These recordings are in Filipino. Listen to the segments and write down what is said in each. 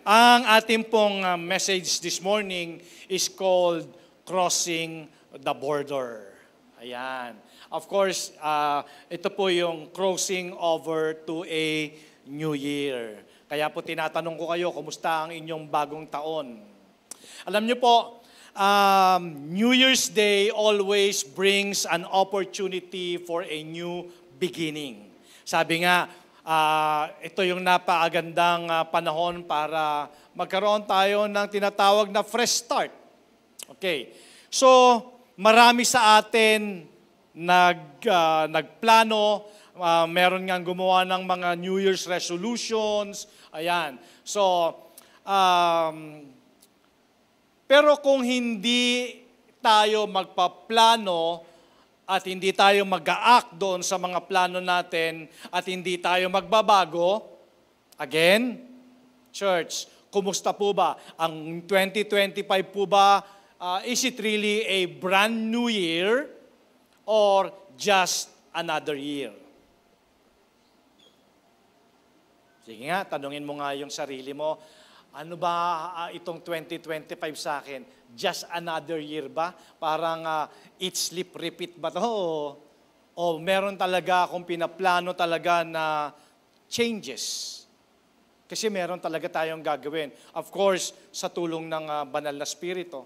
Ang ating pong message this morning is called Crossing the Border. Ayan. Of course, ito po yung crossing over to a new year. Kaya po tinatanong ko kayo, kumusta ang inyong bagong taon? Alam niyo po, New Year's Day always brings an opportunity for a new beginning. Sabi nga, ito yung napakagandang panahon para magkaroon tayo ng tinatawag na fresh start. Okay. So, marami sa atin nagplano, meron nga gumawa ng mga New Year's resolutions. Ayan. So, pero kung hindi tayo magpaplano at hindi tayo mag-a-act doon sa mga plano natin at hindi tayo magbabago, again, church, kumusta po ba? Ang 2025 po ba, is it really a brand new year or just another year? Sige nga, tanungin mo nga yung sarili mo, ano ba itong 2025 sa akin? Just another year ba? Parang eat, sleep, repeat ba to? O meron talaga akong pinaplano talaga na changes? Kasi meron talaga tayong gagawin. Of course, sa tulong ng banal na spirito.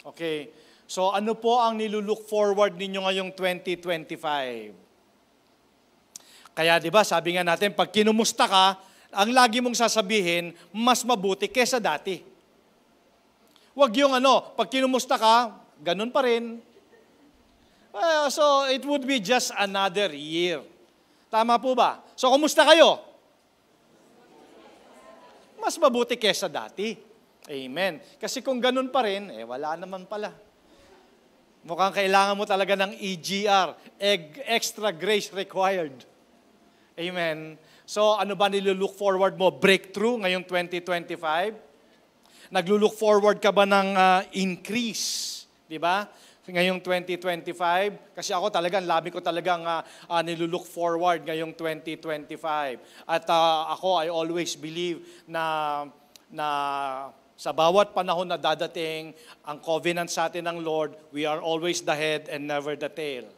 Okay? So ano po ang nilulook forward ninyo ngayong 2025? Kaya 'di ba, sabi nga natin, pag kinumusta ka, ang lagi mong sasabihin, mas mabuti kesa dati. Huwag yung pag kinumusta ka, ganun pa rin. So, it would be just another year. Tama po ba? So, kumusta kayo? Mas mabuti kesa dati. Amen. Kasi kung ganun pa rin, wala naman pala. Mukhang kailangan mo talaga ng EGR, extra grace required. Amen. So, ano ba nilulook forward mo? Breakthrough ngayong 2025? Naglulook forward ka ba ng increase? Di ba? Ngayong 2025? Kasi ako talagang, labi ko talagang nilulook forward ngayong 2025. At ako, I always believe na sa bawat panahon na dadating, ang covenant sa atin ng Lord, we are always the head and never the tail.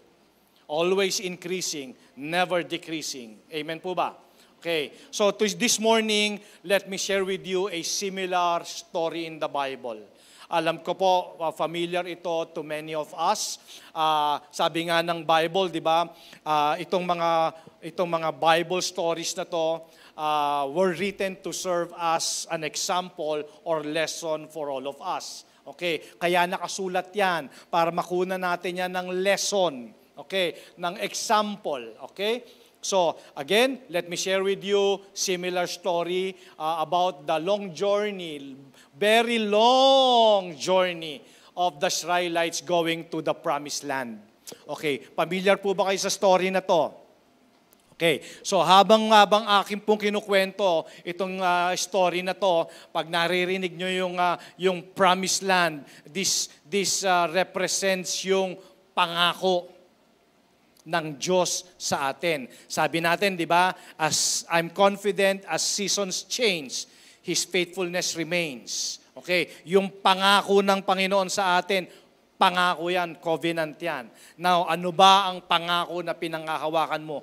Always increasing, never decreasing. Amen po ba? Okay, so this morning, let me share with you a similar story in the Bible. Alam ko po, familiar ito to many of us. Sabi nga ng Bible, di ba, itong mga Bible stories na to were written to serve as an example or lesson for all of us. Okay, kaya nakasulat yan para makuna natin yan ng lesson. Okay, ng example. Okay? So, again, let me share with you similar story about the long journey, very long journey of the Israelites going to the promised land. Okay, familiar po ba kayo sa story na to? Okay, so habang aking pong kinukwento itong story na to, pag naririnig nyo yung promised land, this represents yung pangako ng Diyos sa atin. Sabi natin, di ba, as I'm confident as seasons change, His faithfulness remains. Okay, yung pangako ng Panginoon sa atin, pangako yan, covenant yan. Now, ano ba ang pangako na pinangahawakan mo?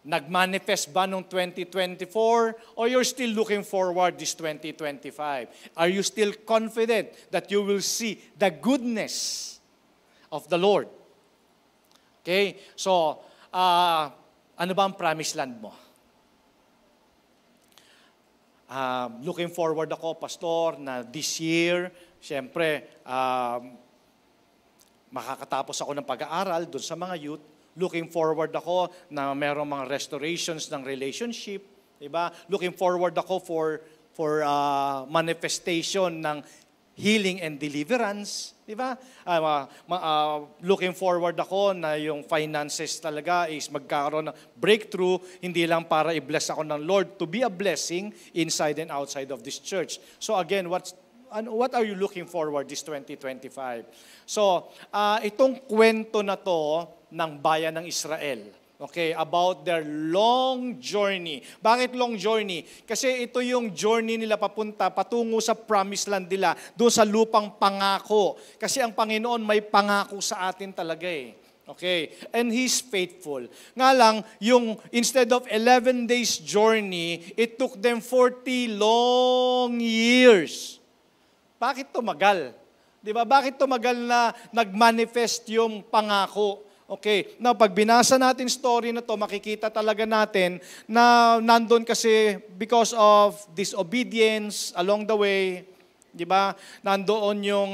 Nag-manifest ba noong 2024 or you're still looking forward this 2025? Are you still confident that you will see the goodness of the Lord? Okay? So, ano ba ang promised land mo? Looking forward ako, Pastor, na this year, siyempre, makakatapos ako ng pag-aaral doon sa mga youth. Looking forward ako na mayroong mga restorations ng relationship. Diba? Looking forward ako for manifestation ng healing and deliverance, di ba? Looking forward ako na yung finances talaga is magkaroon ng breakthrough, hindi lang para i-bless ako ng Lord, to be a blessing inside and outside of this church. So again, what are you looking forward this 2025? So, itong kwento na to ng bayan ng Israel, Okay, about their long journey. Bakit long journey? Kasi ito yung journey nila patungo sa promised land nila, doon sa lupang pangako. Kasi ang Panginoon may pangako sa atin talaga eh. Okay, and He's faithful. Nga lang, yung instead of 11 days journey, it took them 40 long years. Bakit tumagal? Di ba? Bakit tumagal na nag-manifest yung pangako? Okay, now pag binasa natin story na to, makikita talaga natin na nandun kasi because of disobedience along the way, di ba? Nandoon yung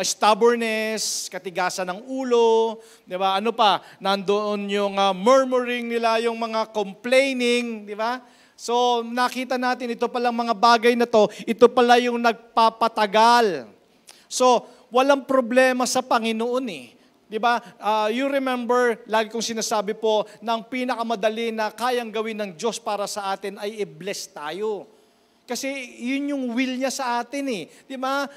stubbornness, katigasan ng ulo, di ba? Ano pa? Nandoon yung murmuring nila, yung mga complaining, di ba? So nakita natin ito palang mga bagay na to, ito pala yung nagpapatagal. So walang problema sa Panginoon eh. Di ba? You remember, lagi kong sinasabi po, na ang pinakamadali na kayang gawin ng Diyos para sa atin ay i-bless tayo. Kasi yun yung will niya sa atin eh. Di ba?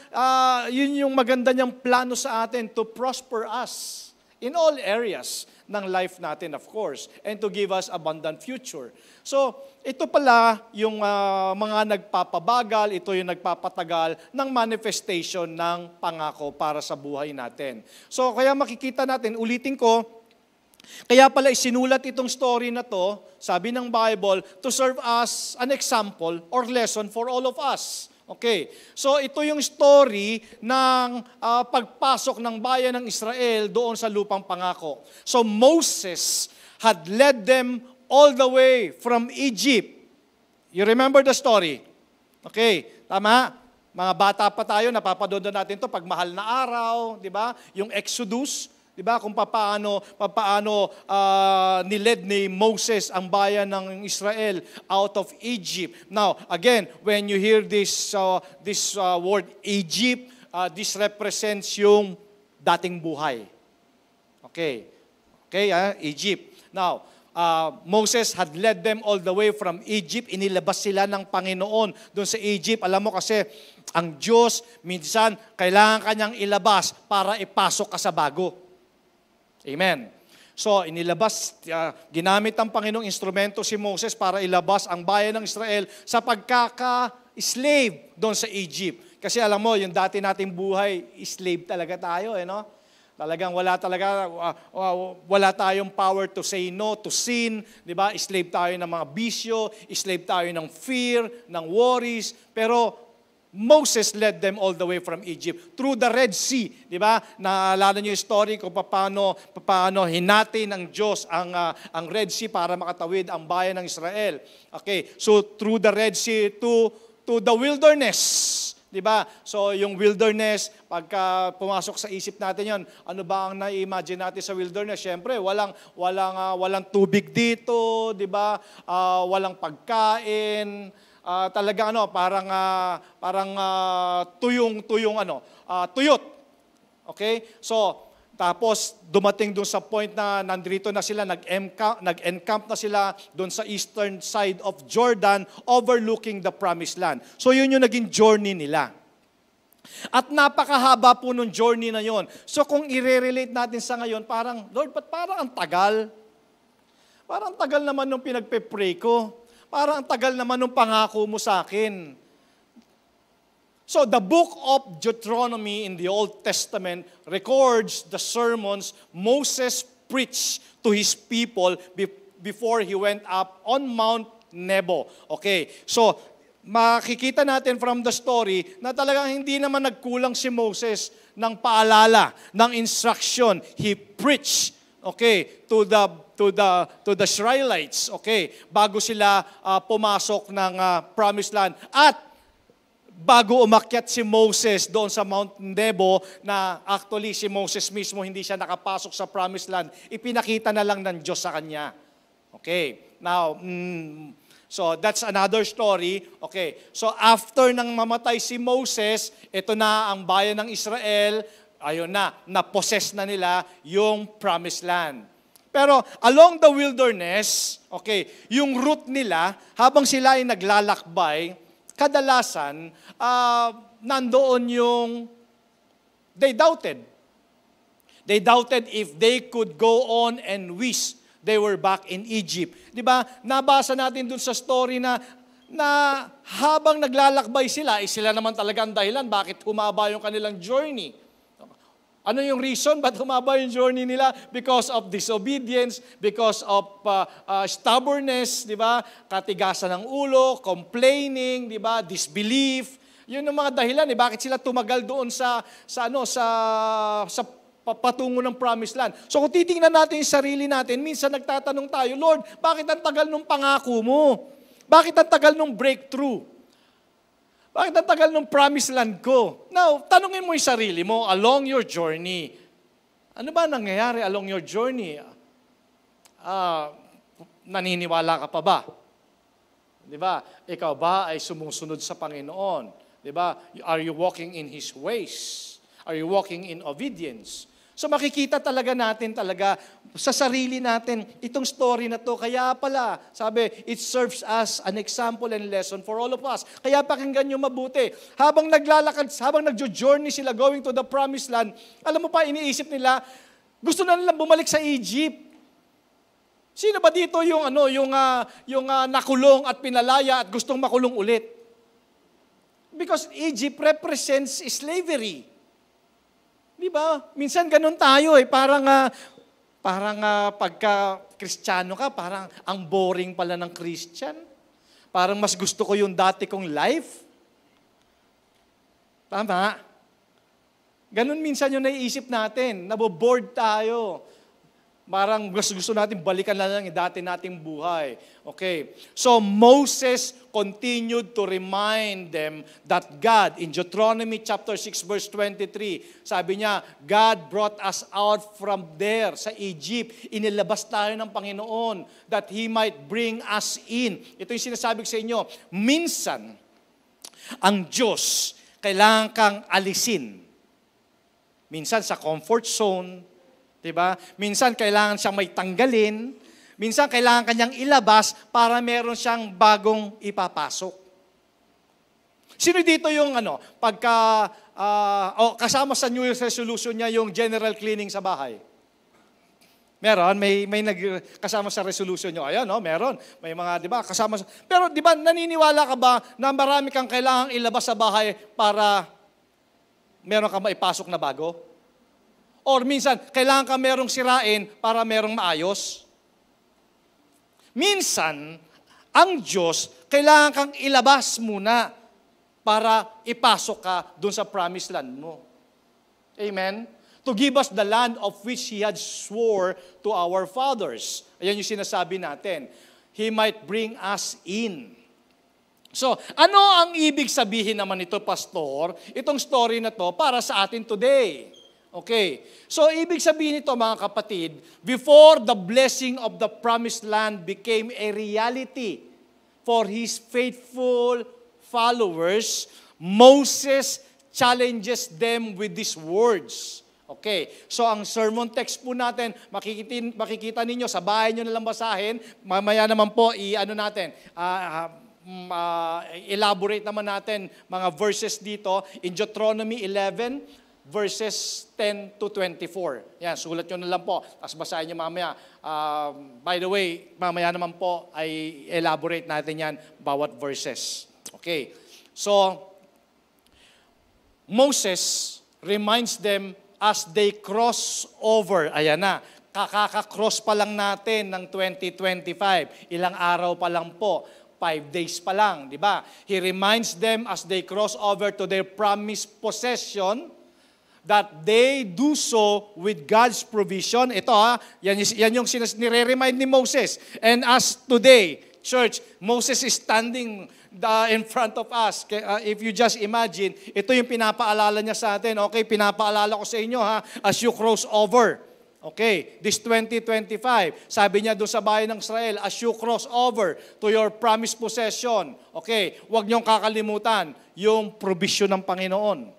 Yun yung maganda niyang plano sa atin to prosper us in all areas ng life natin, of course, and to give us abundant future. So, ito pala yung mga nagpapabagal, ito yung nagpapatagal ng manifestation ng pangako para sa buhay natin. So, kaya makikita natin, ulitin ko, kaya pala isinulat itong story na to, sabi ng Bible, to serve as an example or lesson for all of us. Okay, so ito yung story ng pagpasok ng bayan ng Israel doon sa lupang pangako. So Moses had led them all the way from Egypt. You remember the story? Okay, tama? Mga bata pa tayo, napapanood natin to pag mahal na araw, di ba? Yung Exodus, di ba? Kung paano niled ni Moses ang bayan ng Israel out of Egypt. Now, again, when you hear this word Egypt, this represents yung dating buhay. Okay, Egypt. Now, Moses had led them all the way from Egypt. Inilabas sila ng Panginoon doon sa Egypt. Alam mo kasi, ang Diyos, minsan, kailangan kanyang ilabas para ipasok ka sa bago. Amen. So, inilabas, ginamit ng Panginoong instrumento si Moses para ilabas ang bayan ng Israel sa pagkaka-slave doon sa Egypt. Kasi alam mo, yung dati nating buhay, slave talaga tayo, no? Talagang wala tayong power to say no to sin, di ba? Slave tayo ng mga bisyo, slave tayo ng fear, ng worries, pero Moses led them all the way from Egypt through the Red Sea, di ba? Naalala niyo yung story kung paano hinati ng Diyos ang Red Sea para makatawid ang bayan ng Israel. Okay, so through the Red Sea to the wilderness. Diba? So yung wilderness, pagka pumasok sa isip natin yon, ano ba ang na-imagine natin sa wilderness? Siyempre, walang tubig dito, 'di ba? Walang pagkain, talaga parang tuyot. Okay? So tapos dumating doon sa point na nandito na sila, nag-encamp na sila doon sa eastern side of Jordan, overlooking the promised land. So yun yung naging journey nila. At napakahaba po nung journey na yon. So kung i-relate natin sa ngayon, parang, Lord, ba't parang ang tagal? Parang tagal naman nung pinagpe-pray ko. Parang ang tagal naman nung pangako mo sa akin. So the book of Deuteronomy in the Old Testament records the sermons Moses preached to his people before he went up on Mount Nebo. Okay, so makikita natin from the story na talagang hindi naman nagkulang si Moses ng paalala, ng instruction. He preached, okay, to the Israelites, okay, bago sila pumasok ng promised land. At bago umakyat si Moses doon sa Mount Nebo, na actually si Moses mismo hindi siya nakapasok sa promised land, ipinakita na lang ng Diyos sa kanya. Okay, now, so that's another story. Okay, so after nang mamatay si Moses, ito na ang bayan ng Israel, ayun na-possess na nila yung promised land. Pero along the wilderness, okay, yung route nila, habang sila ay naglalakbay, kadalasan, nandoon yung, they doubted. They doubted if they could go on and reach they were back in Egypt. Di ba? Nabasa natin dun sa story na habang naglalakbay sila, sila naman talaga ang dahilan bakit humaba yung kanilang journey. Ano yung reason ba't humaba yung journey nila? Because of disobedience, because of stubbornness, di ba? Katigasan ng ulo, complaining, di ba? Disbelief. Yun ang mga dahilan bakit sila tumagal doon sa patungo ng promised land. So kung titingnan natin yung sarili natin, minsan nagtatanong tayo, Lord, bakit ang tagal nung pangako mo? Bakit ang tagal nung breakthrough? Bakit ang tagal nung promised land ko? Now, tanungin mo yung sarili mo along your journey. Ano ba nangyayari along your journey? Naniniwala ka pa ba? Di ba? Ikaw ba ay sumusunod sa Panginoon? Di ba? Are you walking in His ways? Are you walking in obedience? So makikita talaga natin sa sarili natin itong story na to. Kaya pala, sabi, it serves as an example and lesson for all of us. Kaya pakinggan nyo mabuti. Habang naglalakad, habang nagjo-journey sila going to the promised land, alam mo pa, iniisip nila, gusto na nilang bumalik sa Egypt. Sino ba dito yung nakulong at pinalaya at gustong makulong ulit? Because Egypt represents slavery. Di ba? Minsan ganun tayo Parang pagka Kristiyano ka, parang ang boring pala ng Christian. Parang mas gusto ko yung dati kong life. Tama? Ganun minsan yung naiisip natin. Naboboard tayo. Parang gusto natin balikan lang yung dati nating buhay. Okay. So Moses continued to remind them that God, in Deuteronomy chapter 6 verse 23, sabi niya, God brought us out from there sa Egypt. Inilabas tayo ng Panginoon that He might bring us in. Ito yung sinasabi ko sa inyo. Minsan, ang Diyos kailangan kang alisin. Minsan sa comfort zone, diba? Minsan kailangan siyang may tanggalin, minsan kailangan kanyang ilabas para meron siyang bagong ipapasok. Sino dito yung pagka kasama sa New Year's resolution niya yung general cleaning sa bahay? Meron, may kasama sa resolution niyo. Ayan, meron. May mga, 'di ba, kasama sa. Pero 'di ba naniniwala ka ba na marami kang kailangang ilabas sa bahay para meron kang maipasok na bago? Or minsan, kailangan ka merong sirain para merong maayos. Minsan, ang Diyos, kailangan kang ilabas muna para ipasok ka dun sa promised land mo. Amen? To give us the land of which He had swore to our fathers. Ayan yung sinasabi natin. He might bring us in. So, ano ang ibig sabihin naman ito, Pastor? Itong story na to para sa atin today. Okay. So, ibig sabihin nito, mga kapatid, before the blessing of the promised land became a reality for His faithful followers, Moses challenges them with these words. Okay. So, ang sermon text po natin, makikita ninyo, sa bahay nyo nalang basahin, mamaya naman po, elaborate naman natin mga verses dito in Deuteronomy 11, verses 10 to 24. Yan, sulat nyo na lang po. Tapos basahin nyo mamaya. By the way, mamaya naman po ay elaborate natin yan bawat verses. Okay. So, Moses reminds them as they cross over. Ayan na. Kakaka-cross pa lang natin ng 2025. Ilang araw pa lang po. 5 days pa lang, di ba? He reminds them as they cross over to their promised possession that they do so with God's provision. Ito yan yung nire-remind ni Moses. And as today, church, Moses is standing in front of us. If you just imagine, ito yung pinapaalala niya sa atin. Okay, pinapaalala ko sa inyo as you cross over. Okay, this 2025, sabi niya doon sa bayan ng Israel, as you cross over to your promised possession, okay, huwag niyong kakalimutan yung provision ng Panginoon.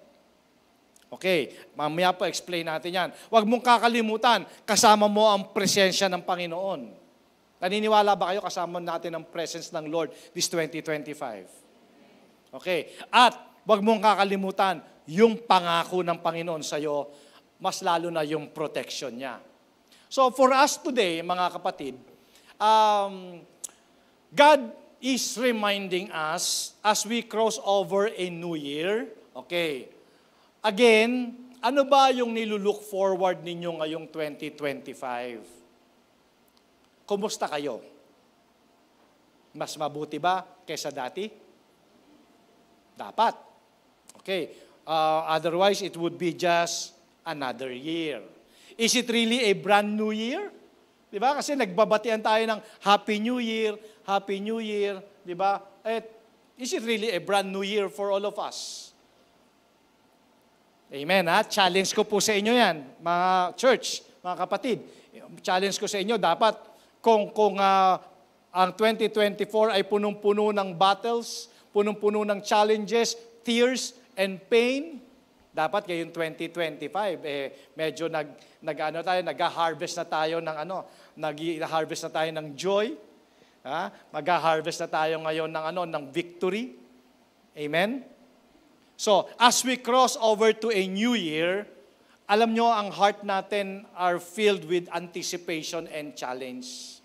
Okay, mamaya po explain natin yan. Huwag mong kakalimutan, kasama mo ang presensya ng Panginoon. Naniniwala ba kayo kasama natin ang presence ng Lord this 2025? Okay, at huwag mong kakalimutan yung pangako ng Panginoon sa iyo, mas lalo na yung protection niya. So for us today, mga kapatid, God is reminding us as we cross over a new year, okay, again, ano ba yung nilulook forward ninyo ngayong 2025? Kumusta kayo? Mas mabuti ba kaysa dati? Dapat. Okay. Otherwise, it would be just another year. Is it really a brand new year? Di ba? Kasi nagbabatian tayo ng Happy New Year, Happy New Year. Di ba? Is it really a brand new year for all of us? Amen, ha? Challenge ko po sa inyo yan, mga church, mga kapatid. Challenge ko sa inyo, dapat kung ang 2024 ay punong-puno ng battles, punong-puno ng challenges, tears, and pain, dapat ngayong 2025, medyo nag-harvest na tayo ng nag-harvest na tayo ng joy, mag-harvest na tayo ngayon ng victory. Amen? So, as we cross over to a new year, alam nyo, ang heart natin are filled with anticipation and challenge.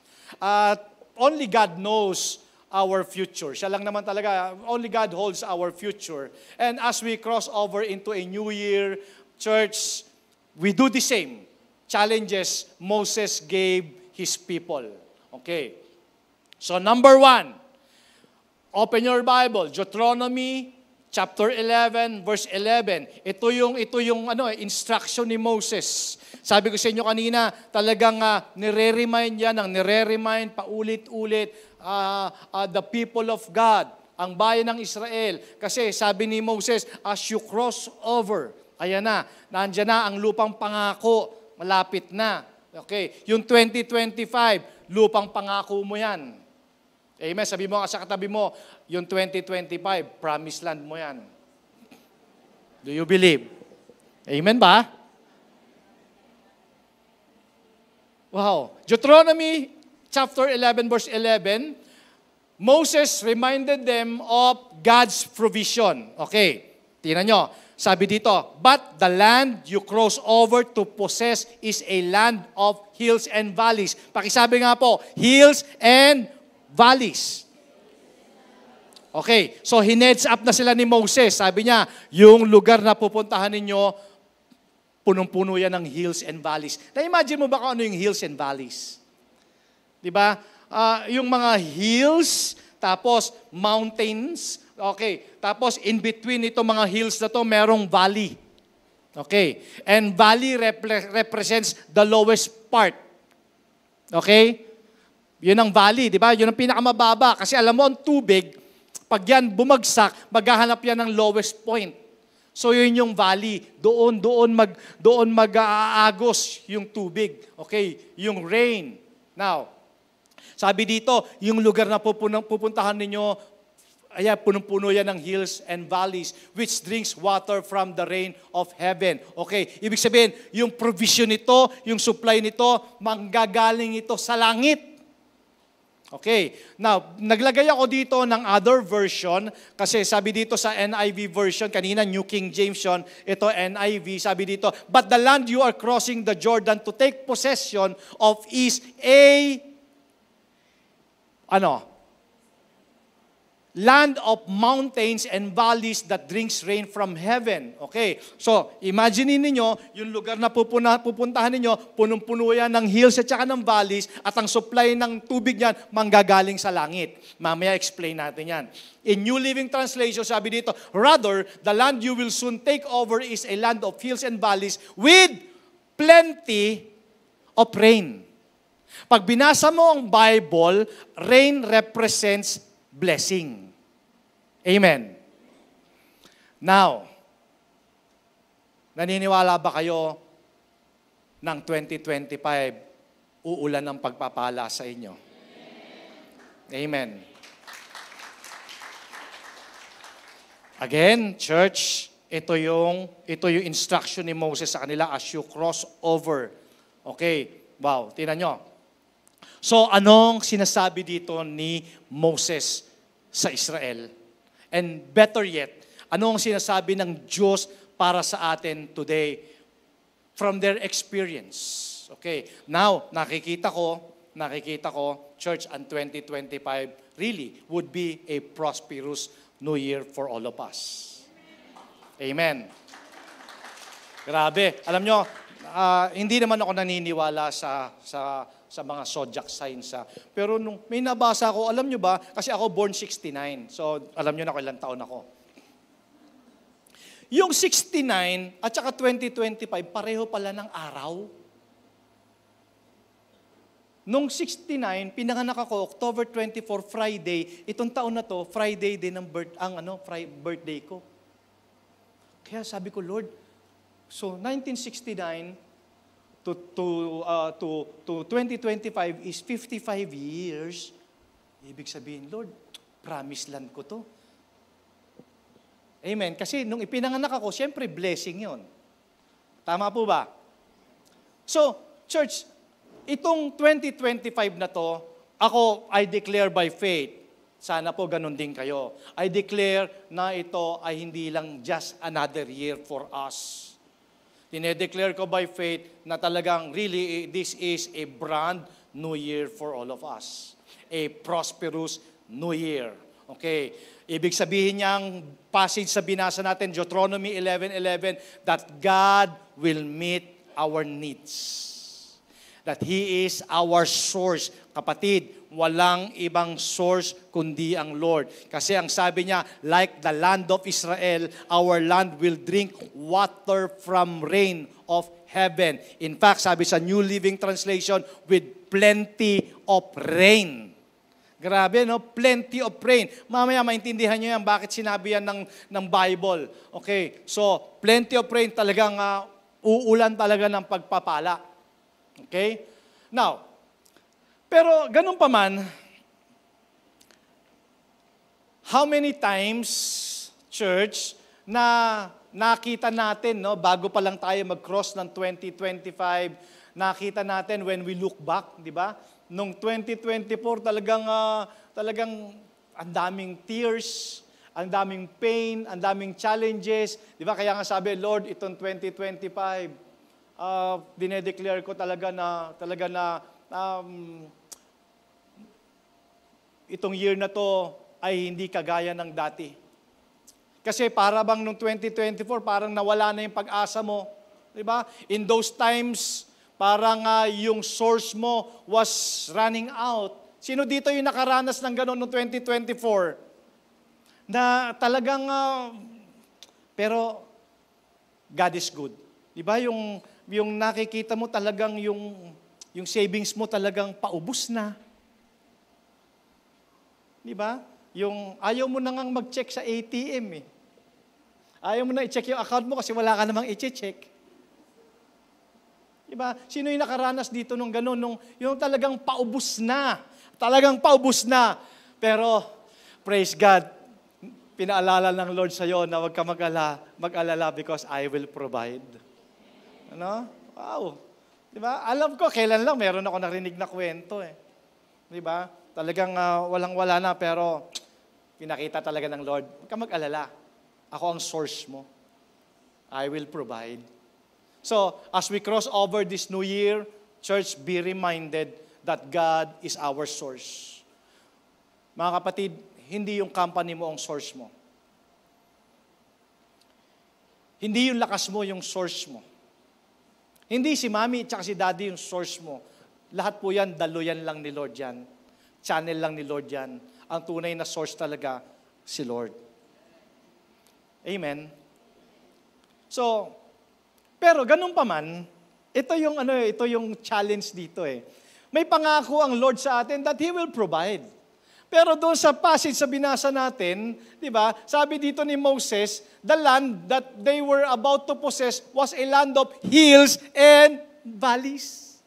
Only God knows our future. Siya lang naman talaga, only God holds our future. And as we cross over into a new year, church, we do the same challenges Moses gave his people. Okay. So number 1, open your Bible, Deuteronomy chapter 11, verse 11. Ito yung instruction ni Moses. Sabi ko sa inyo kanina, talagang nire-remind paulit-ulit the people of God, ang bayan ng Israel. Kasi sabi ni Moses, as you cross over, ayan na, nandiyan na ang lupang pangako, malapit na. Okay, yung 2025, lupang pangako mo yan. Amen, sabi mo sa katabi mo, yung 2025, promised land mo yan. Do you believe? Amen ba? Wow. Deuteronomy chapter 11, verse 11, Moses reminded them of God's provision. Okay, tingnan nyo. Sabi dito, but the land you cross over to possess is a land of hills and valleys. Pakisabi nga po, hills and valleys. Okay, so hineds up na sila ni Moses. Sabi niya, yung lugar na pupuntahan ninyo, punong-puno yan ng hills and valleys. Na-imagine mo ba kung ano yung hills and valleys? Diba? Yung mga hills, tapos mountains, okay. Tapos in between itong mga hills na to, merong valley. Okay. And valley represents the lowest part. Okay? Yun ang valley, di ba? Yun ang pinakamababa. Kasi alam mo, ang tubig, pag yan bumagsak, maghahanap yan ng lowest point. So yun yung valley. Doon mag-aagos yung tubig. Okay? Yung rain. Now, sabi dito, yung lugar na pupuntahan ninyo, punong-puno yan ng hills and valleys, which drinks water from the rain of heaven. Okay, ibig sabihin, yung provision nito, yung supply nito, manggagaling ito sa langit. Okay, now, naglagay ako dito ng other version, kasi sabi dito sa NIV version, kanina New King James yun, ito NIV, sabi dito, but the land you are crossing the Jordan to take possession of is a land of mountains and valleys that drinks rain from heaven. Okay, so imagine niyo yung lugar na pupuntahan niyo, punong-puno yan ng hills at saka ng valleys, at ang supply ng tubig niyan manggagaling sa langit. Mamaya explain natin yan. In New Living Translation, sabi dito, rather, the land you will soon take over is a land of hills and valleys with plenty of rain. Pag binasa mo ang Bible, rain represents blessing. Amen. Now, naniniwala ba kayo ng 2025 uulan ng pagpapala sa inyo? Amen. Again, church, ito yung instruction ni Moses sa kanila as you cross over. Okay, wow, tingnan nyo. So, anong sinasabi dito ni Moses sa Israel? And better yet, anong sinasabi ng Diyos para sa atin today from their experience? Okay, now, nakikita ko, church, ang 2025 really would be a prosperous New Year for all of us. Amen. Grabe. Alam nyo, hindi naman ako naniniwala sa mga zodiac signs. Pero nung may nabasa ako, alam nyo ba, kasi ako born 69. So, alam nyo na kung ilang taon ako. Yung 69 at saka 2025, pareho pala ng araw. Nung 69, pinanganak ako, October 24, Friday. Itong taon na to, Friday din ang birthday ko. Kaya sabi ko, Lord, so 1969 to 2025 is 55 years. Ibig sabihin, Lord, promise land ko to. Amen. Kasi nung ipinanganak ako, siyempre blessing yon. Tama po ba? So, church, itong 2025 na to, ako, I declare by faith. Sana po ganun din kayo. I declare na ito ay hindi lang just another year for us. Dinedeclare ko by faith na talagang really this is a brand new year for all of us. A prosperous new year. Okay. Ibig sabihin niyang passage sa binasa natin, Deuteronomy 11:11, that God will meet our needs. That He is our source. Kapatid, walang ibang source kundi ang Lord. Kasi ang sabi niya, like the land of Israel, our land will drink water from rain of heaven. In fact, sabi sa New Living Translation, with plenty of rain. Grabe, no? Plenty of rain. Mamaya maintindihan nyo yan, bakit sinabi yan ng Bible. Okay, so plenty of rain talagang uulan talaga ng pagpapala. Okay? Now, pero ganun pa man, how many times, church, na nakita natin, no, bago pa lang tayo mag-cross ng 2025, nakita natin when we look back, di ba? Nung 2024, talagang ang daming tears, ang daming pain, ang daming challenges. Di ba? Kaya nga sabi, Lord, itong 2025, dinedeclare ko talaga na itong year na to ay hindi kagaya ng dati. Kasi para bang nung 2024, parang nawala na yung pag-asa mo. Di ba? In those times, parang yung source mo was running out. Sino dito yung nakaranas ng gano'n noong 2024? Na talagang, pero God is good. Di ba? Yung nakikita mo talagang yung savings mo talagang paubos na. Di ba? Yung ayaw mo na ngang mag-check sa ATM eh. Ayaw mo na i-check yung account mo kasi wala ka namang i-check. Diba? Sino yung nakaranas dito nung gano'n? Yung talagang paubos na. Talagang paubos na. Pero, praise God, pinaalala ng Lord sa'yo na huwag ka mag-alala because I will provide. Ano? Wow. Diba? Alam ko, kailan lang meron ako narinig na kwento eh. Diba? Talagang walang-wala na pero pinakita talaga ng Lord, huwag ka mag-alala. Ako ang source mo. I will provide. So, as we cross over this new year, church, be reminded that God is our source. Mga kapatid, hindi yung company mo ang source mo. Hindi yung lakas mo yung source mo. Hindi si mami at si daddy yung source mo. Lahat po yan, daluyan lang ni Lord yan. Channel lang ni Lord yan. Ang tunay na source talaga, si Lord. Amen. So, pero ganun pa man, ito yung challenge dito eh. May pangako ang Lord sa atin that He will provide. Pero doon sa passage sa binasa natin, di ba, sabi dito ni Moses, the land that they were about to possess was a land of hills and valleys.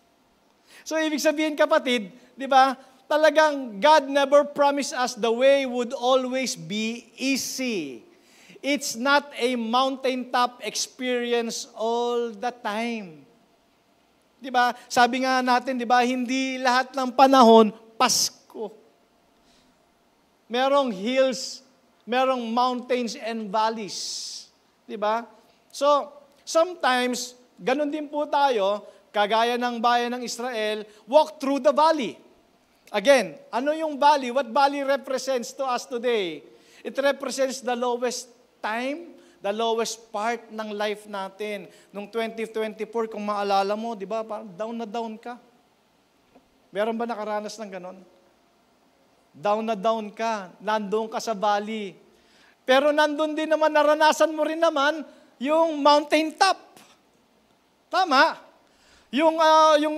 So ibig sabihin kapatid, di ba, talagang God never promised us the way would always be easy. It's not a mountaintop experience all the time. 'Di ba? Sabi nga natin, 'di ba, hindi lahat ng panahon Pasko. Merong hills, merong mountains and valleys. 'Di ba? So, sometimes ganun din po tayo, kagaya ng bayan ng Israel, walk through the valley. Again, ano yung valley? What valley represents to us today? It represents the lowest time, the lowest part ng life natin. Noong 2024, kung maalala mo, di ba, parang down na down ka. Meron ba nakaranas ng ganon? Down na down ka, nandun ka sa valley. Pero nandun din naman, naranasan mo rin naman yung mountain top. Tama? Yung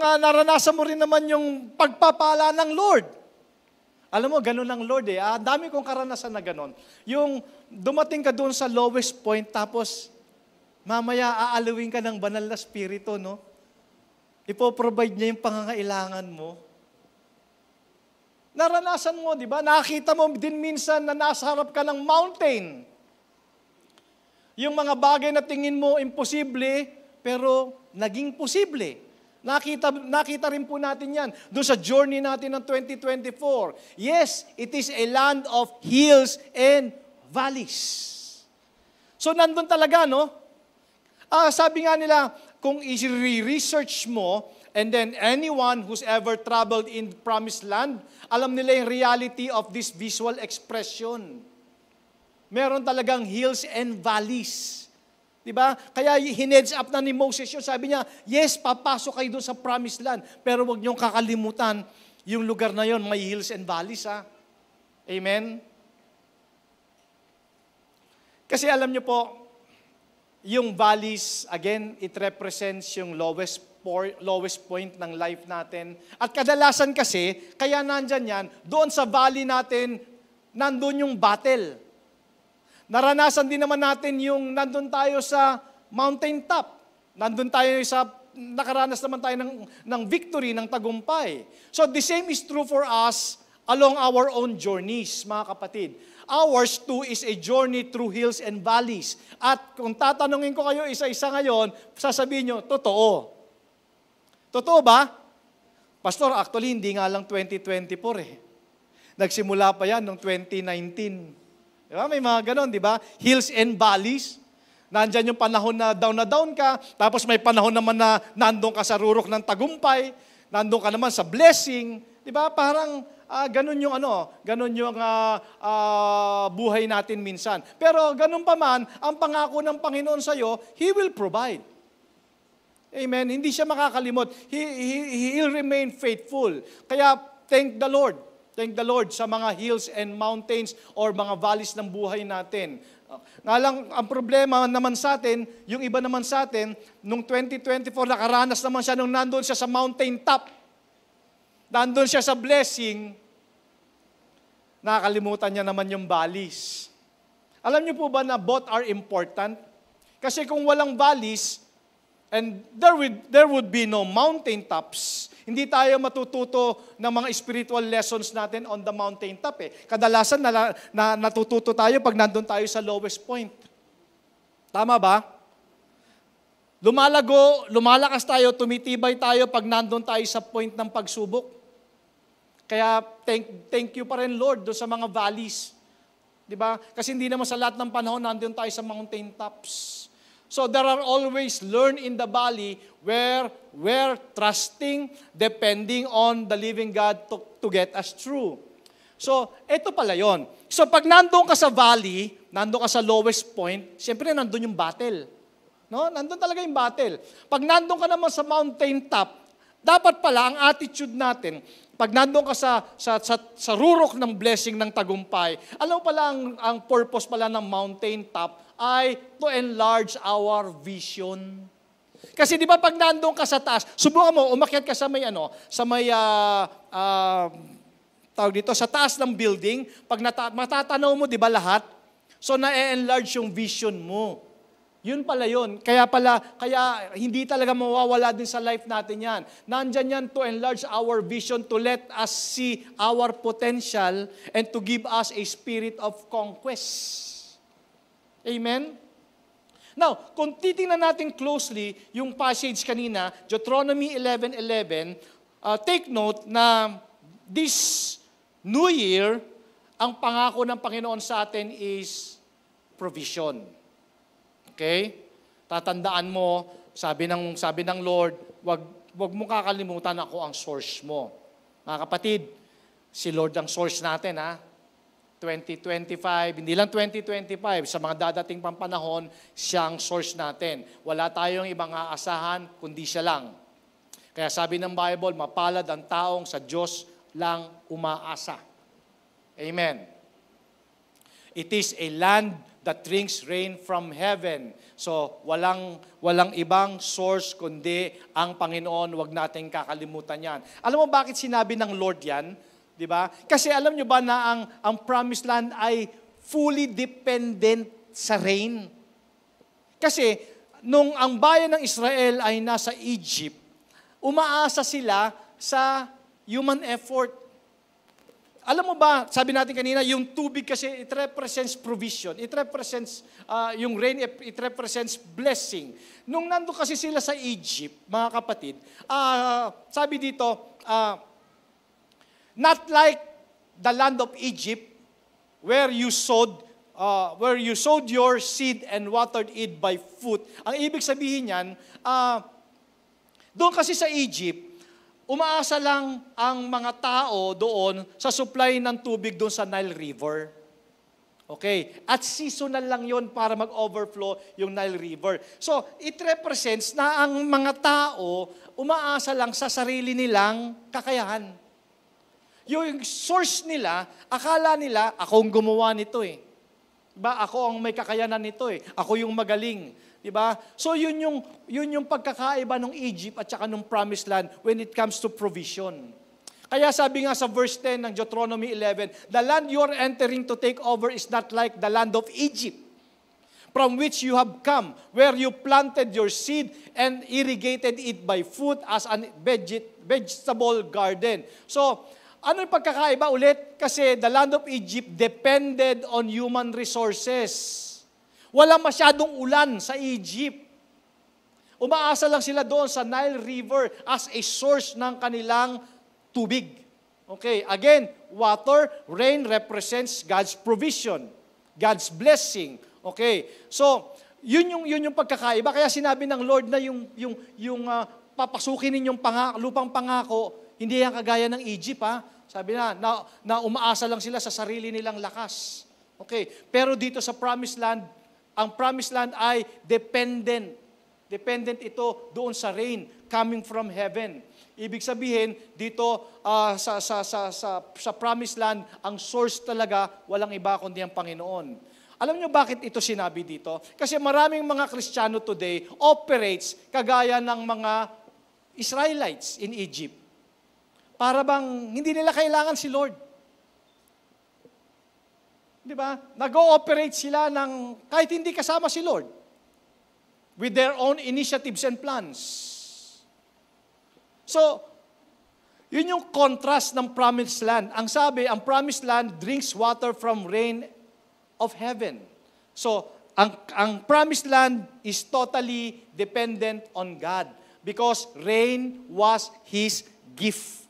naranasan mo rin naman yung pagpapala ng Lord. Alam mo, ganun ang Lord eh. Dami kong karanasan na ganun. Yung dumating ka doon sa lowest point, tapos mamaya aalawin ka ng banal na spirito, no? Ipoprovide niya yung pangangailangan mo. Naranasan mo, di ba? Nakita mo din minsan na nasa harap ka ng mountain. Yung mga bagay na tingin mo imposible, pero naging posible. Nakita rin po natin yan doon sa journey natin ng 2024. Yes, it is a land of hills and valleys. So nandun talaga, no? Sabi nga nila, kung i-research mo, and then anyone who's ever traveled in Promised Land, alam nila yung reality of this visual expression. Meron talagang hills and valleys. Diba? Kaya hineds up na ni Moses yun. Sabi niya, yes, papasok kayo doon sa Promised Land, pero huwag niyong kakalimutan yung lugar na yon, may hills and valleys. Amen? Kasi alam niyo po, yung valleys, again, it represents yung lowest point ng life natin. At kadalasan kasi, kaya nandyan yan, doon sa valley natin, nandun yung battle. Naranasan din naman natin yung nandun tayo sa mountain top. Nandun tayo nakaranas naman tayo ng victory, ng tagumpay. So the same is true for us along our own journeys, mga kapatid. Ours too is a journey through hills and valleys. At kung tatanungin ko kayo isa-isa ngayon, sasabihin nyo, totoo. Totoo ba? Pastor, actually hindi nga lang 2024 eh. Nagsimula pa yan noong 2019. Diba? May mga ganon, di ba? Hills and valleys. Nandyan yung panahon na down ka, tapos may panahon naman na nandun ka sa rurok ng tagumpay, nandun ka naman sa blessing. Di ba? Parang ganon yung buhay natin minsan. Pero ganon pa man, ang pangako ng Panginoon sa'yo, He will provide. Amen? Hindi siya makakalimot. He'll remain faithful. Kaya, thank the Lord. Thank the Lord sa mga hills and mountains or mga valleys ng buhay natin. Nga lang, ang problema naman sa atin, yung iba naman sa atin, nung 2024, nakaranas naman siya nung nandun siya sa mountain top. Nandun siya sa blessing, nakakalimutan niya naman yung valleys. Alam niyo po ba na both are important? Kasi kung walang valleys, and there would be no mountain tops, hindi tayo matututo ng mga spiritual lessons natin on the mountain top eh. Kadalasan natututo tayo pag nandun tayo sa lowest point. Tama ba? Lumalakas tayo, tumitibay tayo pag nandun tayo sa point ng pagsubok. Kaya thank you pa rin Lord doon sa mga valleys. Diba? Kasi hindi naman sa lahat ng panahon nandun tayo sa mountain tops. So there are always learn in the valley where we're trusting, depending on the living God to get us through. So, ito pala yon. So, pag nandun ka sa valley, nandun ka sa lowest point, siyempre nandun yung battle. No? Nandun talaga yung battle. Pag nandun ka naman sa mountain top, dapat pala ang attitude natin, pag nandun ka sa rurok ng blessing ng tagumpay, alam mo pala ang purpose pala ng mountain top ay to enlarge our vision. Kasi di ba pag nandun ka sa taas, subukan mo, umakyat ka sa may tawag dito, sa taas ng building, pag matatanaw mo, di ba lahat? So na-enlarge yung vision mo. Yun pala yun. Kaya hindi talaga mawawala din sa life natin yan. Nandyan yan to enlarge our vision, to let us see our potential, and to give us a spirit of conquest. Amen? Now, kung titingnan natin closely yung passage kanina, Deuteronomy 11:11, take note na this New Year, ang pangako ng Panginoon sa atin is provision. Okay? Tatandaan mo, sabi ng Lord, huwag mo kakalimutan ako ang source mo. Mga kapatid, si Lord ang source natin, ha? 2025, hindi lang 2025, sa mga dadating pang panahon, siya ang source natin. Wala tayong ibang aasahan, kundi siya lang. Kaya sabi ng Bible, mapalad ang taong sa Diyos lang umaasa. Amen. It is a land that drinks rain from heaven. So, walang ibang source kundi ang Panginoon. Huwag nating kakalimutan yan. Alam mo bakit sinabi ng Lord yan? Di ba? Kasi alam nyo ba na ang promised land ay fully dependent sa rain? Kasi nung ang bayan ng Israel ay nasa Egypt, umaasa sila sa human effort. Alam mo ba, sabi natin kanina, yung tubig kasi it represents provision. It represents, yung rain, it represents blessing. Nung nando kasi sila sa Egypt, mga kapatid, sabi dito, not like the land of Egypt, where you sowed your seed and watered it by foot. Ang ibig sabihin niyan, doon kasi sa Egypt, umaasa lang ang mga tao doon sa supply ng tubig doon sa Nile River. Okay? At seasonal lang yon para mag-overflow yung Nile River. So, it represents na ang mga tao umaasa lang sa sarili nilang kakayahan. Yung source nila, akala nila, akong gumawa nito eh. Diba? Ako ang may kakayanan nito eh. Ako yung magaling. Diba? So yun yung pagkakaiba ng Egypt at saka ng Promised Land when it comes to provision. Kaya sabi nga sa verse 10 ng Deuteronomy 11, the land you are entering to take over is not like the land of Egypt, from which you have come, where you planted your seed and irrigated it by foot as a vegetable garden. So, ano yung pagkakaiba ulit? Kasi the land of Egypt depended on human resources. Wala masyadong ulan sa Egypt. Umaasa lang sila doon sa Nile River as a source ng kanilang tubig. Okay, again, water, rain represents God's provision, God's blessing. Okay, so yun yung pagkakaiba. Kaya sinabi ng Lord na yung papasukin ninyong lupang pangako, hindi yan kagaya ng Egypt, ha? Sabi na umaasa lang sila sa sarili nilang lakas. Okay. Pero dito sa Promised Land, ang Promised Land ay dependent. Dependent ito doon sa rain coming from heaven. Ibig sabihin, dito sa Promised Land, ang source talaga, walang iba kundi ang Panginoon. Alam niyo bakit ito sinabi dito? Kasi maraming mga Kristiyano today operates kagaya ng mga Israelites in Egypt. Para bang hindi nila kailangan si Lord. Di ba? Nag-ooperate sila ng kahit hindi kasama si Lord. With their own initiatives and plans. So, yun yung contrast ng Promised Land. Ang sabi, ang Promised Land drinks water from rain of heaven. So, ang Promised Land is totally dependent on God because rain was His gift.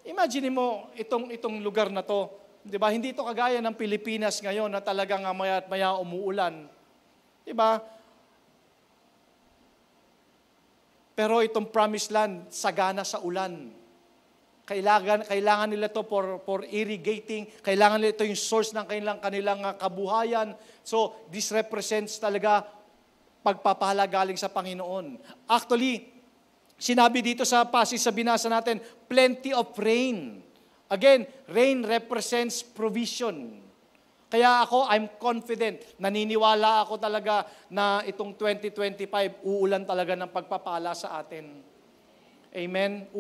Imagine mo itong lugar na to, 'di ba? Hindi ito kagaya ng Pilipinas ngayon na talagang maya at maya umuulan. 'Di ba? Pero itong Promised Land sagana sa ulan. Kailangan nila to for irrigating, kailangan nila ito yung source ng kanilang kabuhayan. So, this represents talaga pagpapala galing sa Panginoon. Actually, sinabi dito sa passage sa binasa natin, plenty of rain. Again, rain represents provision. Kaya I'm confident, naniniwala ako talaga na itong 2025, uulan talaga ng pagpapala sa atin. Amen?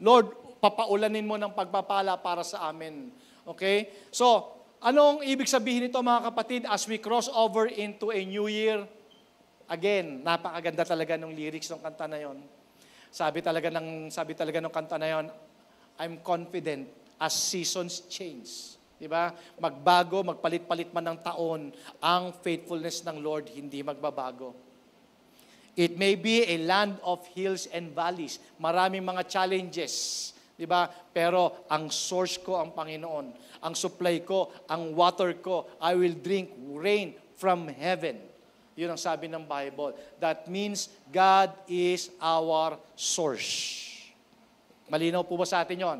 Lord, papaulanin mo ng pagpapala para sa amin. Okay? So, anong ibig sabihin nito mga kapatid as we cross over into a new year? Again, napakaganda talaga ng lyrics ng kanta na yon. Sabi talaga ng kanta na yon, I'm confident as seasons change. Diba? Magbago, magpalit-palit man ng taon, ang faithfulness ng Lord hindi magbabago. It may be a land of hills and valleys. Maraming mga challenges. Diba? Pero ang source ko ang Panginoon. Ang supply ko, ang water ko, I will drink rain from heaven. Yun ang sabi ng Bible. That means God is our source. Malinaw po ba sa atin yon?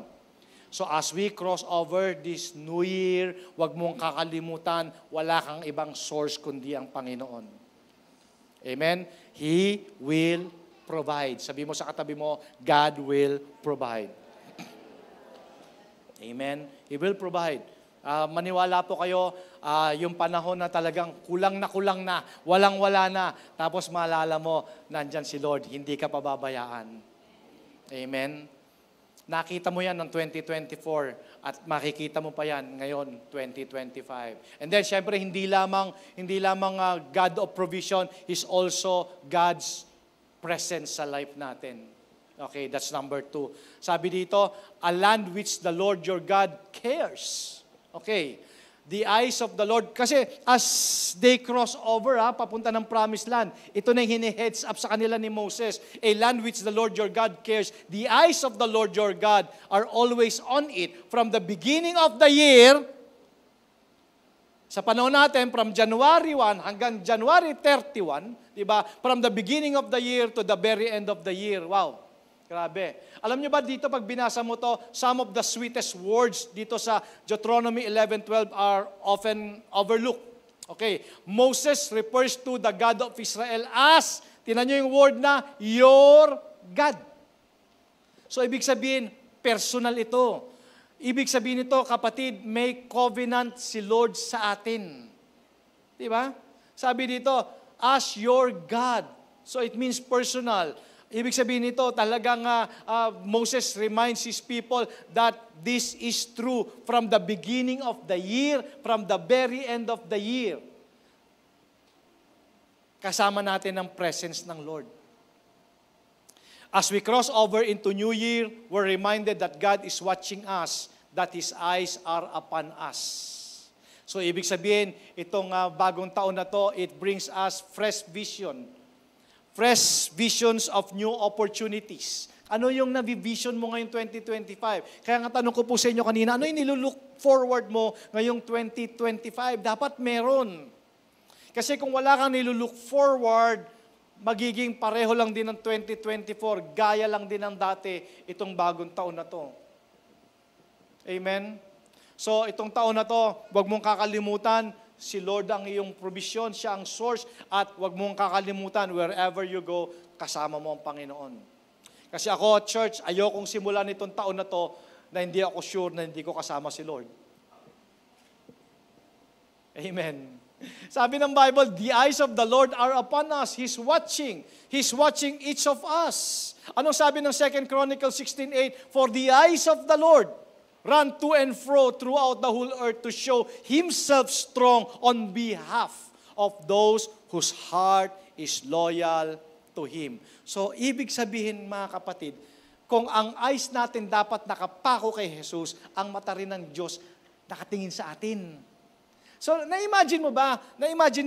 So as we cross over this new year, huwag mong kakalimutan, wala kang ibang source kundi ang Panginoon. Amen? He will provide. Sabi mo sa katabi mo, God will provide. Amen? He will provide. Maniwala po kayo, yung panahon na talagang kulang na, walang-wala na, tapos maalala mo, nandyan si Lord, hindi ka pababayaan. Amen? Nakita mo yan ng 2024 at makikita mo pa yan ngayon, 2025. And then, syempre, hindi lamang God of provision, is also God's presence sa life natin. Okay, that's number 2. Sabi dito, a land which the Lord your God cares. Okay, the eyes of the Lord. Kasi as they cross over, papunta ng promised land, ito na yung hini-heads up sa kanila ni Moses. A land which the Lord your God cares. The eyes of the Lord your God are always on it. From the beginning of the year, sa panahon natin, from January 1 hanggang January 31, di ba? From the beginning of the year to the very end of the year. Wow. Grabe. Alam niyo ba dito, pag binasa mo to, some of the sweetest words dito sa Deuteronomy 11:12 are often overlooked. Okay. Moses refers to the God of Israel as, tinan niyo yung word na, your God. So, ibig sabihin, personal ito. Ibig sabihin ito, kapatid, may covenant si Lord sa atin. Di ba? Sabi dito, as your God. So, it means personal. Ibig sabihin nito, talagang Moses reminds his people that this is true from the beginning of the year, from the very end of the year. Kasama natin ang presence ng Lord. As we cross over into New Year, we're reminded that God is watching us, that His eyes are upon us. So ibig sabihin, itong bagong taon na to, it brings us fresh vision. Fresh visions of new opportunities. Ano yung nabivision mo ngayong 2025? Kaya nga tanong ko po sa inyo kanina, ano yung nilulook forward mo ngayong 2025? Dapat meron. Kasi kung wala kang nilulook forward, magiging pareho lang din ng 2024, gaya lang din ng dati itong bagong taon na to. Amen? So itong taon na to, huwag mong kakalimutan, si Lord ang iyong provision, siya ang source, at huwag mong kakalimutan, wherever you go, kasama mo ang Panginoon. Kasi ako, church, ayokong simulan itong taon na to na hindi ako sure na hindi ko kasama si Lord. Amen. Sabi ng Bible, the eyes of the Lord are upon us. He's watching. He's watching each of us. Anong sabi ng 2 Chronicles 16:8? For the eyes of the Lord run to and fro throughout the whole earth to show Himself strong on behalf of those whose heart is loyal to Him. So, ibig sabihin mga kapatid, kung ang eyes natin dapat nakapako kay Jesus, ang mata rin ng Diyos nakatingin sa atin. So, na-imagine mo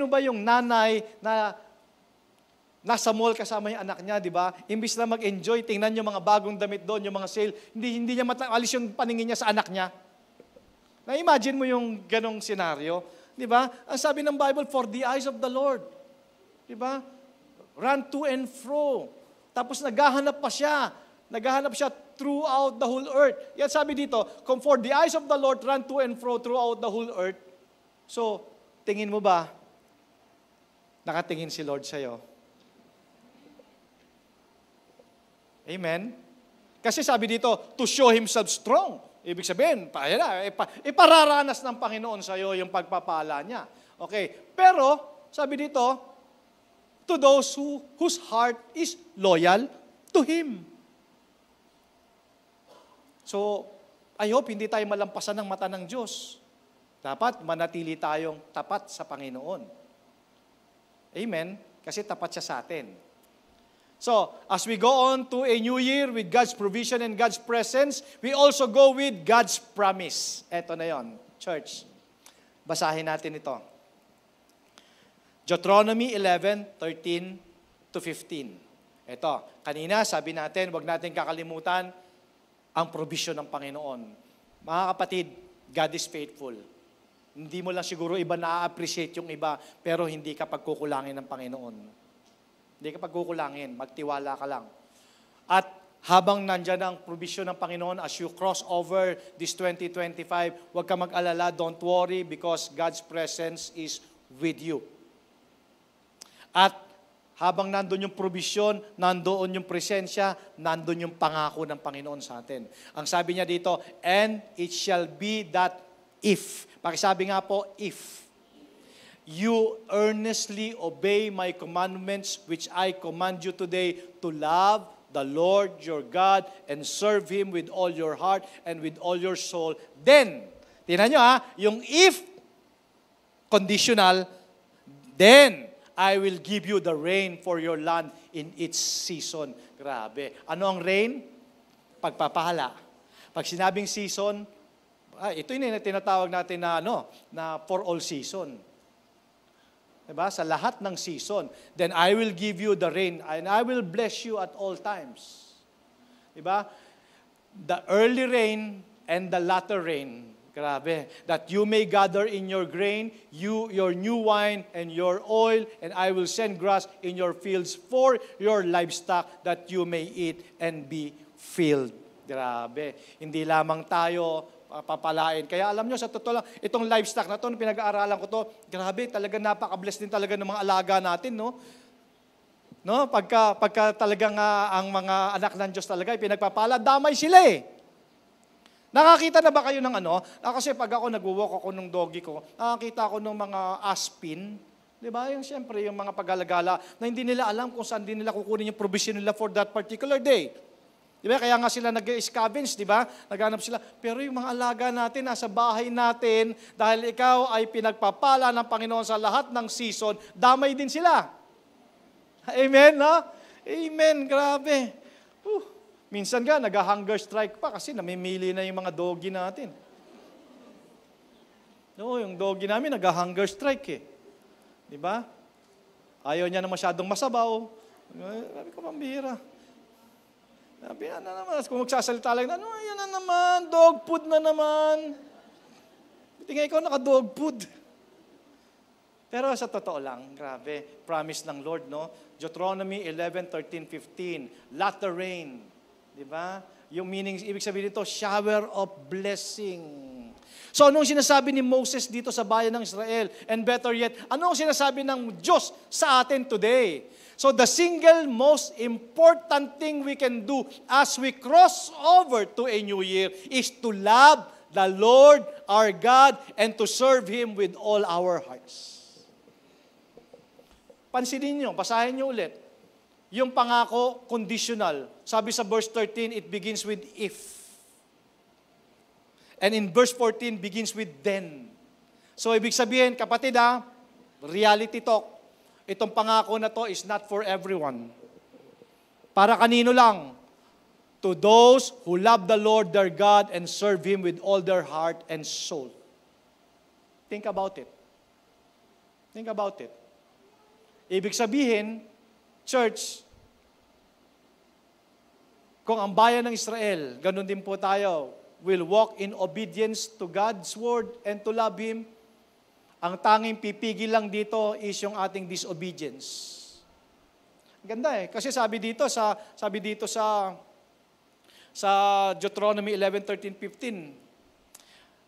ba yung nanay na nasa mall kasama yung anak niya, di ba? Imbis na mag-enjoy, tingnan yung mga bagong damit doon, yung mga sale, hindi niya alis yung paningin niya sa anak niya. Na-imagine mo yung ganong senaryo, di ba? Ang sabi ng Bible, for the eyes of the Lord. Di ba? Run to and fro. Tapos naghahanap siya throughout the whole earth. Yan sabi dito, kung for the eyes of the Lord run to and fro throughout the whole earth, so, tingin mo ba, nakatingin si Lord sa'yo? Amen? Kasi sabi dito, to show Himself strong. Ibig sabihin, ipararanas ng Panginoon sa iyo yung pagpapala niya. Okay. Pero, sabi dito, to those whose heart is loyal to Him. So, I hope hindi tayo malampasan ng mata ng Diyos. Dapat manatili tayong tapat sa Panginoon. Amen? Kasi tapat siya sa atin. So, as we go on to a new year with God's provision and God's presence, we also go with God's promise. Eto na yon, church. Basahin natin ito. Deuteronomy 11:13-15. Ito, kanina sabi natin, wag natin kakalimutan ang provision ng Panginoon. Mga kapatid, God is faithful. Hindi mo lang siguro iba na-appreciate yung iba, pero hindi ka pagkukulangin ng Panginoon. Hindi ka pagkukulangin, magtiwala ka lang. At habang nandyan ang provision ng Panginoon, as you cross over this 2025, huwag ka mag-alala, don't worry, because God's presence is with you. At habang nandun yung provision, nandoon yung presensya, nandun yung pangako ng Panginoon sa atin. Ang sabi niya dito, and it shall be that if. Pakisabi nga po, if you earnestly obey my commandments which I command you today to love the Lord your God and serve Him with all your heart and with all your soul, then, tingnan nyo yung if, conditional, then, I will give you the rain for your land in its season. Grabe. Ano ang rain? Pagpapala. Pag sinabing season, ito yung tinatawag natin na, na for all season. Diba? Sa lahat ng season. Then I will give you the rain and I will bless you at all times. Diba? The early rain and the latter rain. Grabe. That you may gather in your grain, your new wine, and your oil, and I will send grass in your fields for your livestock, that you may eat and be filled. Grabe. Hindi lamang tayo papalain. Kaya alam nyo, sa totoo lang, itong livestock na to, pinag-aaralan ko to, grabe, talaga napaka-bless din talaga ng mga alaga natin, no? No? Pagka talagang ang mga anak ng Diyos talaga, pinagpapala, damay sila eh. Nakakita na ba kayo ng Kasi pag ako nag-walk ako ng doggy ko, nakakita ako ng mga aspin. Di ba? Yung siyempre, yung mga pag-alagala na hindi nila alam kung saan din nila kukunin yung provision nila for that particular day. Di ba? Kaya nga sila nag-scavenge, di ba? Naghanap sila. Pero yung mga alaga natin, nasa bahay natin, dahil ikaw ay pinagpapala ng Panginoon sa lahat ng season, damay din sila. Amen, no? Amen, grabe. Minsan nga, nag-hunger strike pa kasi namimili na yung mga doggy natin. No, yung doggy namin nag-hunger strike eh. Di ba? Ayaw niya na masyadong masabaw. Sabi ko, pambihira. Sabi na naman, kung magsasalita lang, yan na naman, dog food na naman. Buti nga ikaw naka-dog food. Pero sa totoo lang, grabe, promise ng Lord, no? Deuteronomy 11:13-15, latter rain. Diba? Yung meaning, ibig sabihin dito, shower of blessing. So, anong sinasabi ni Moses dito sa bayan ng Israel? And better yet, anong sinasabi ng Diyos sa atin today? So, the single most important thing we can do as we cross over to a new year is to love the Lord our God and to serve Him with all our hearts. Pansinin nyo, basahin nyo ulit. Yung pangako, conditional. Sabi sa verse 13, it begins with if. And in verse 14, begins with then. So, ibig sabihin, kapatid reality talk. Itong pangako na to is not for everyone. Para kanino lang? To those who love the Lord their God and serve Him with all their heart and soul. Think about it. Think about it. Ibig sabihin, church, kung ang bayan ng Israel, ganun din po tayo, will walk in obedience to God's word and to love Him, ang tanging pipigil lang dito is yung ating disobedience. Ganda kasi sabi dito sa Deuteronomy 11:13-15,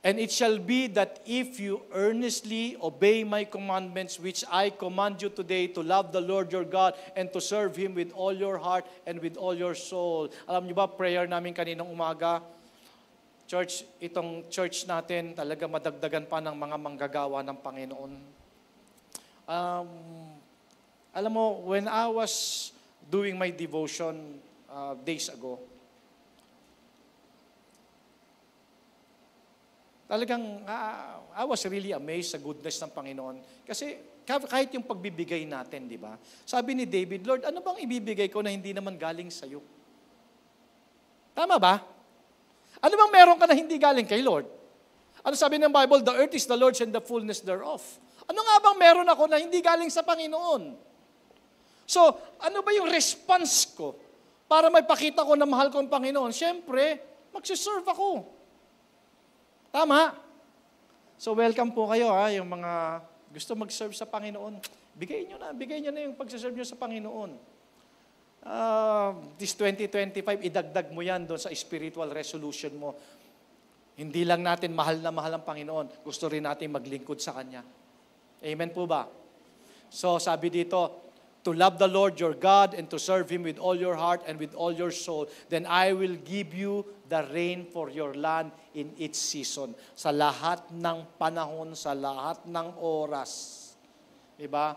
and it shall be that if you earnestly obey my commandments, which I command you today, to love the Lord your God and to serve Him with all your heart and with all your soul. Alam niyo ba, prayer namin kaninang umaga, church, itong church natin, talaga madagdagan pa ng mga manggagawa ng Panginoon. Alam mo, when I was doing my devotion days ago, talagang, I was really amazed sa goodness ng Panginoon. Kasi kahit yung pagbibigay natin, di ba? Sabi ni David, Lord, ano bang ibibigay ko na hindi naman galing sa'yo? Tama ba? Ano bang meron ka na hindi galing kay Lord? Ano sabi ng Bible? The earth is the Lord's and the fullness thereof. Ano nga bang meron ako na hindi galing sa Panginoon? So, ano ba yung response ko para may pakita ko na mahal ko ang Panginoon? Siyempre, magsiserve ako. Tama. So welcome po kayo yung mga gusto mag-serve sa Panginoon. Bigay nyo na yung pag-serve nyo sa Panginoon. This 2025, idagdag mo yan doon sa spiritual resolution mo. Hindi lang natin mahal na mahal ang Panginoon, gusto rin natin maglingkod sa Kanya. Amen po ba? So sabi dito, to love the Lord your God and to serve Him with all your heart and with all your soul, then I will give you the rain for your land in its season. Sa lahat ng panahon, sa lahat ng oras. Diba?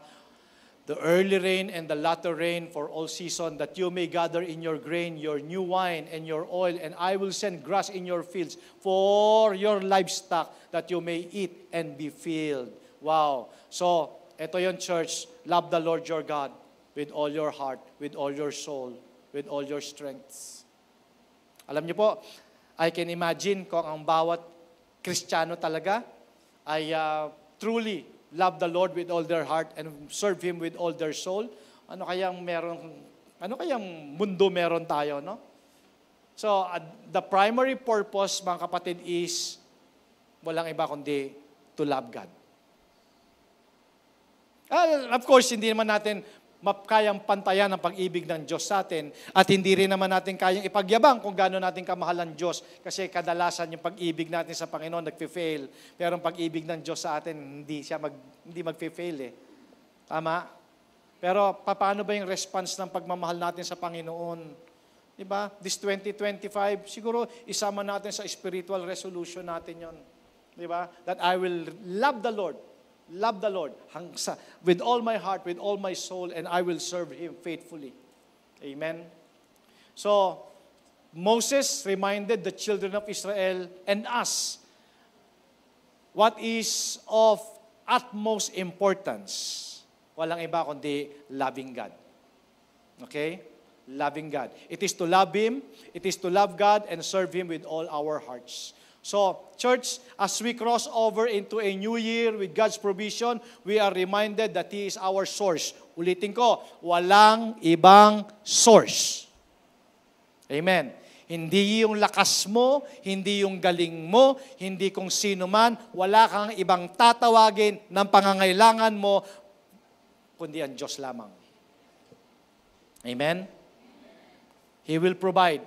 The early rain and the latter rain for all season, that you may gather in your grain, your new wine, and your oil, and I will send grass in your fields for your livestock, that you may eat and be filled. Wow. So, ito yung church, love the Lord your God with all your heart, with all your soul, with all your strengths. Alam niyo po, I can imagine kung ang bawat Kristiyano talaga ay truly love the Lord with all their heart and serve Him with all their soul. Ano kayang mundo meron tayo, no? So, the primary purpose, mga kapatid, is walang iba kundi to love God. Of course, hindi naman natin kayang pantayan ang pag-ibig ng Diyos sa atin at hindi rin naman natin kayang ipagyabang kung gaano natin kamahal ang Diyos kasi kadalasan yung pag-ibig natin sa Panginoon nagfe-fail. Pero ang pag-ibig ng Diyos sa atin, hindi magfe-fail eh. Tama? Pero paano ba yung response ng pagmamahal natin sa Panginoon? Diba? This 2025, siguro isama natin sa spiritual resolution natin yon. Diba? That I will love the Lord with all my heart, with all my soul, and I will serve Him faithfully. Amen? So, Moses reminded the children of Israel and us what is of utmost importance. Walang iba kundi loving God. Okay? Loving God. It is to love Him, it is to love God, and serve Him with all our hearts. So, church, as we cross over into a new year with God's provision, we are reminded that He is our source. Ulitin ko, walang ibang source. Amen. Hindi yung lakas mo, hindi yung galing mo, hindi kung sino man, wala kang ibang tatawagin ng pangangailangan mo, kundi ang Diyos lamang. Amen? He will provide.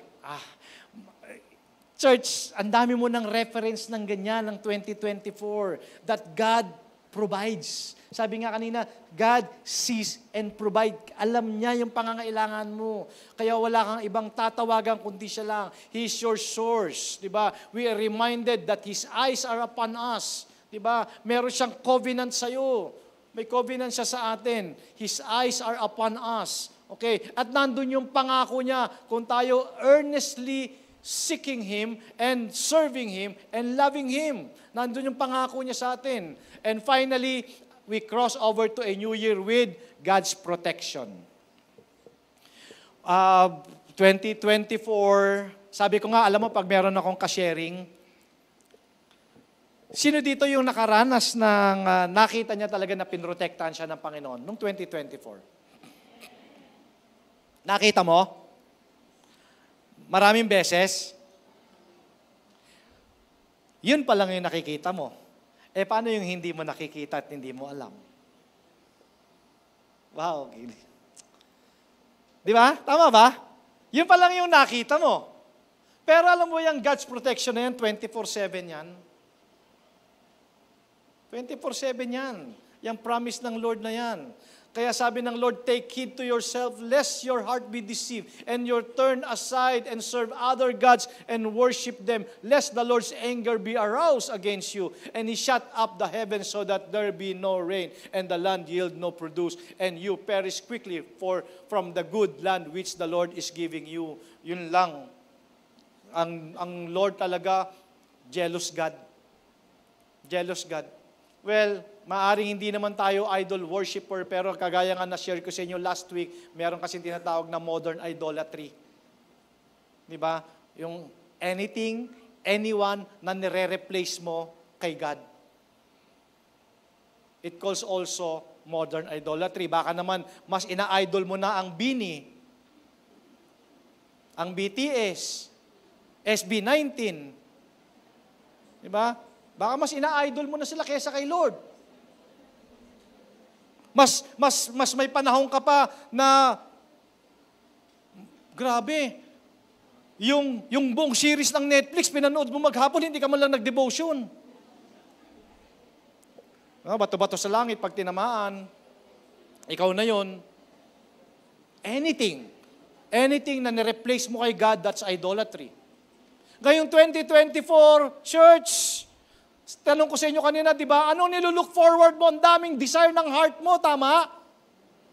Church, ang dami mo ng reference ng ganyan ng 2024 that God provides. Sabi nga kanina, God sees and provide. Alam niya yung pangangailangan mo. Kaya wala kang ibang tatawagan kundi siya lang. He is your source. Diba? We are reminded that His eyes are upon us. Diba? Meron siyang covenant sa'yo. May covenant siya sa atin. His eyes are upon us. Okay? At nandun yung pangako niya kung tayo earnestly seeking Him and serving Him and loving Him. Nandun yung pangako niya sa atin. And finally, we cross over to a new year with God's protection. 2024, sabi ko nga, alam mo, pag meron akong ka-sharing, sino dito yung nakaranas ng nakita niya talaga na pinrotektahan siya ng Panginoon noong 2024? Nakita mo? Maraming beses. Yun pa lang yung nakikita mo. Paano yung hindi mo nakikita at hindi mo alam? Wow. Di ba? Tama ba? Yun pa lang yung nakita mo. Pero alam mo yung God's protection na yan, 24/7 yan. 24/7 yan. Yung promise ng Lord na yan. Kaya sabi ng Lord, take heed to yourself, lest your heart be deceived, and you turn aside and serve other gods and worship them, lest the Lord's anger be aroused against you. And He shut up the heavens so that there be no rain, and the land yield no produce, and you perish quickly from the good land which the Lord is giving you. Yun lang. Ang Lord talaga, jealous God. Jealous God. Well, maaring hindi naman tayo idol worshiper, pero kagaya nga na-share ko sa inyo last week, meron kasing tinatawag na modern idolatry. Di ba? Yung anything, anyone na nire-replace mo kay God. It calls also modern idolatry. Baka naman, mas ina-idol mo na ang BINI, ang BTS, SB19. Di ba? Baka mas ina-idol mo na sila kaysa kay Lord. Mas may panahon ka pa na, grabe, yung buong series ng Netflix, pinanood mo maghapon, hindi ka man lang nag-devotion. Bato-bato sa langit, pag tinamaan, ikaw na yon. Anything na nireplace mo kay God, that's idolatry. Ngayong 2024, church, tanong ko sa inyo kanina, di ba? Anong nilulook forward mo? Ang daming desire ng heart mo, tama?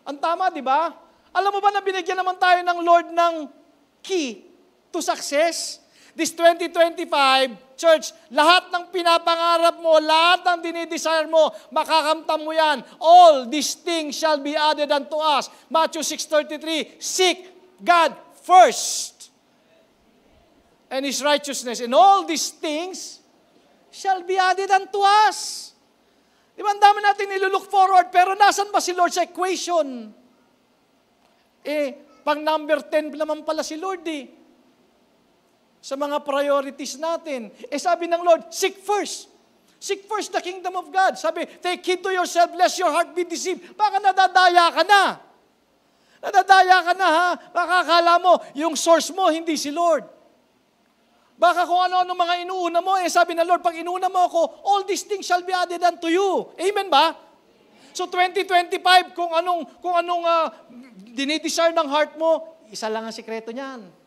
Ang tama, di ba? Alam mo ba na binigyan naman tayo ng Lord ng key to success? This 2025, church, lahat ng pinapangarap mo, lahat ng dinidesire mo, makakamtan mo yan. All these things shall be added unto us. Matthew 6:33, seek God first and His righteousness, and all these things shall be added unto us. Di ba, ang dami natin nilulook forward, pero nasan ba si Lord sa equation? Pang number 10 naman pala si Lord sa mga priorities natin. Sabi ng Lord, seek first. Seek first the kingdom of God. Sabi, take heed to yourself, lest your heart be deceived. Baka nadadaya ka na. Nadadaya ka na, ha? Baka akala mo, yung source mo, hindi si Lord. Baka kung ano-ano mga inuuna mo, sabi ng Lord, pag inuuna mo ako, all these things shall be added unto you. Amen ba? So 2025, kung anong dinidesire ng heart mo, isa lang ang sikreto niyan.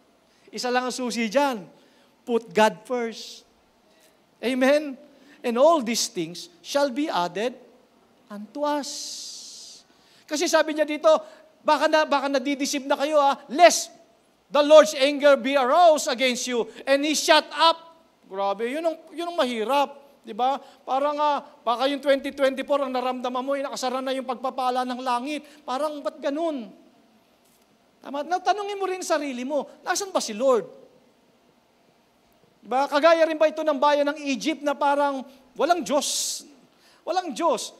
Isa lang ang susi dyan. Put God first. Amen? And all these things shall be added unto us. Kasi sabi niya dito, baka nadideceive na kayo, lest the Lord's anger be aroused against you and He shut up. Grabe, yun ang mahirap. Diba? Parang baka yung 2024 ang naramdaman mo, nakasara na yung pagpapala ng langit. Parang ba't ganun? Tama? Tanungin mo rin sarili mo, nasan ba si Lord? Diba? Kagaya rin ba ito ng bayan ng Egypt na parang walang Diyos? Walang Diyos.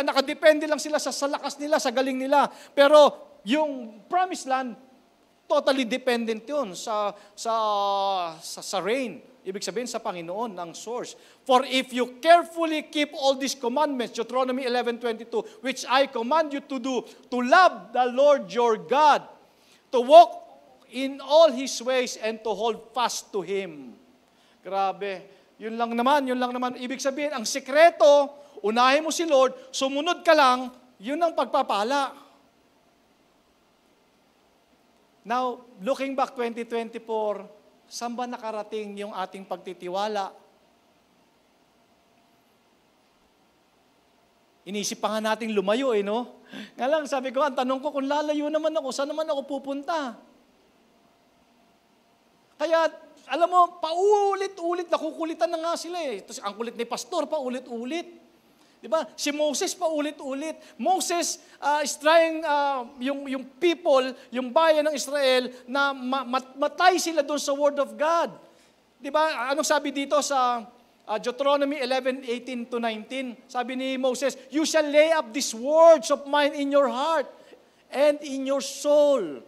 Nakadepende lang sila sa lakas nila, sa galing nila. Pero yung promised land, totally dependent yun sa rain. Ibig sabihin sa Panginoon, ng source. For if you carefully keep all these commandments, Deuteronomy 11:22, which I command you to do, to love the Lord your God, to walk in all His ways, and to hold fast to Him. Grabe. Yun lang naman. Ibig sabihin, ang sikreto, unahin mo si Lord, sumunod ka lang, yun ang pagpapala. Now, looking back 2024, saan ba nakarating yung ating pagtitiwala? Inisip pa nga natin lumayo, no? Nga lang, sabi ko, ang tanong ko, kung lalayo naman ako, saan naman ako pupunta? Kaya, alam mo, paulit-ulit, nakukulitan na nga sila Tapos, ang kulit ni pastor, paulit-ulit. Diba? Si Moses paulit-ulit. Moses is trying, yung people, yung bayan ng Israel, na matay sila doon sa Word of God. Diba? Anong sabi dito sa Deuteronomy 11:18-19? Sabi ni Moses, you shall lay up these words of mine in your heart and in your soul,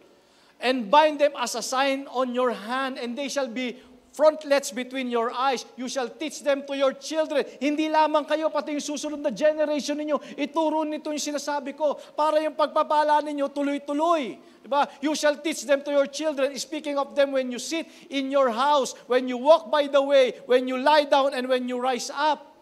and bind them as a sign on your hand, and they shall be frontlets between your eyes. You shall teach them to your children. Hindi lamang kayo, pati yung susunod na generation ninyo, ituro nito yung sinasabi ko, para yung pagpapala ninyo tuloy-tuloy. Diba? You shall teach them to your children, speaking of them when you sit in your house, when you walk by the way, when you lie down, and when you rise up.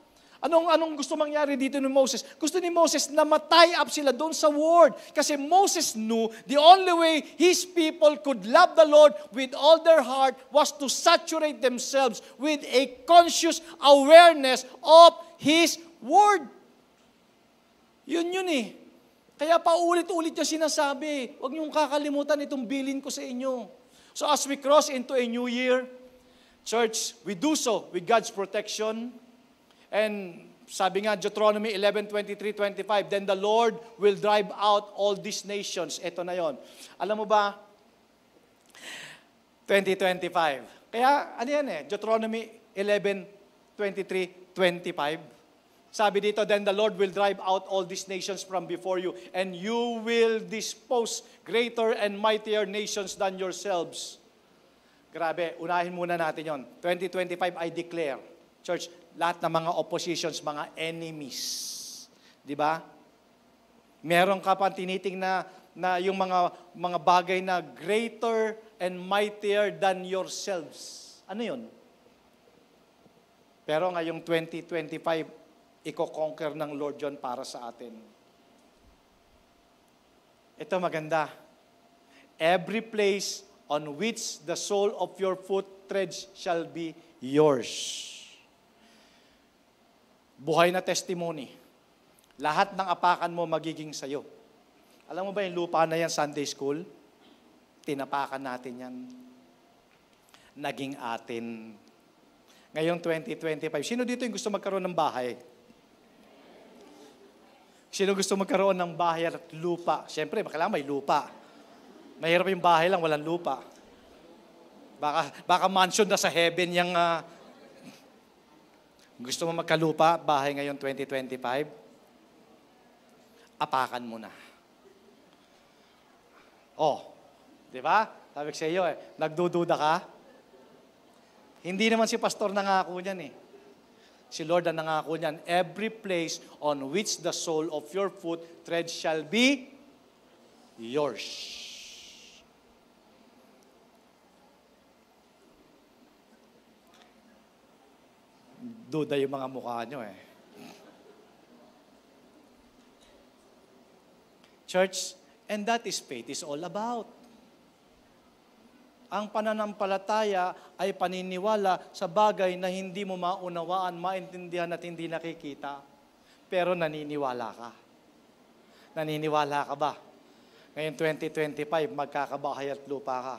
Anong gusto mangyari dito ni Moses? Gusto ni Moses na ma-tie up sila doon sa Word. Kasi Moses knew the only way his people could love the Lord with all their heart was to saturate themselves with a conscious awareness of His Word. Yun Kaya paulit-ulit niya sinasabi, huwag niyong kakalimutan itong bilin ko sa inyo. So as we cross into a new year, church, we do so with God's protection. And sabi nga, Deuteronomy 11:23-25, then the Lord will drive out all these nations. Ito na yon. Alam mo ba, 2025. Kaya, Deuteronomy 11:23-25. Sabi dito, then the Lord will drive out all these nations from before you, and you will dispose greater and mightier nations than yourselves. Grabe, unahin muna natin yon. 2025, I declare, church, lahat ng mga oppositions, mga enemies. Di ba? Meron ka pa tiniting na yung mga bagay na greater and mightier than yourselves. Ano yun? Pero ngayong 2025, iko-conquer ng Lord John para sa atin. Ito maganda. Every place on which the sole of your foot treads shall be yours. Buhay na testimony. Lahat ng apakan mo magiging sayo. Alam mo ba yung lupa na yan, Sunday School? Tinapakan natin yan. Naging atin. Ngayong 2025, sino dito yung gusto magkaroon ng bahay? Sino gusto magkaroon ng bahay at lupa? Siyempre, kailangan may lupa. Mahirap yung bahay lang, walang lupa. Baka mansion na sa heaven yung gusto mo magkalupa, bahay ngayon 2025, apakan mo na. Oh, di ba? Sabi ko sa iyo nagdududa ka? Hindi naman si pastor nangako niyan eh. Si Lord ang nangako niyan, every place on which the sole of your foot treads shall be yours. Duda yung mga mukha nyo eh. Church, and that is faith is all about. Ang pananampalataya ay paniniwala sa bagay na hindi mo maunawaan, maintindihan at hindi nakikita. Pero naniniwala ka. Naniniwala ka ba? Ngayon 2025, magkakabahay at lupa ka.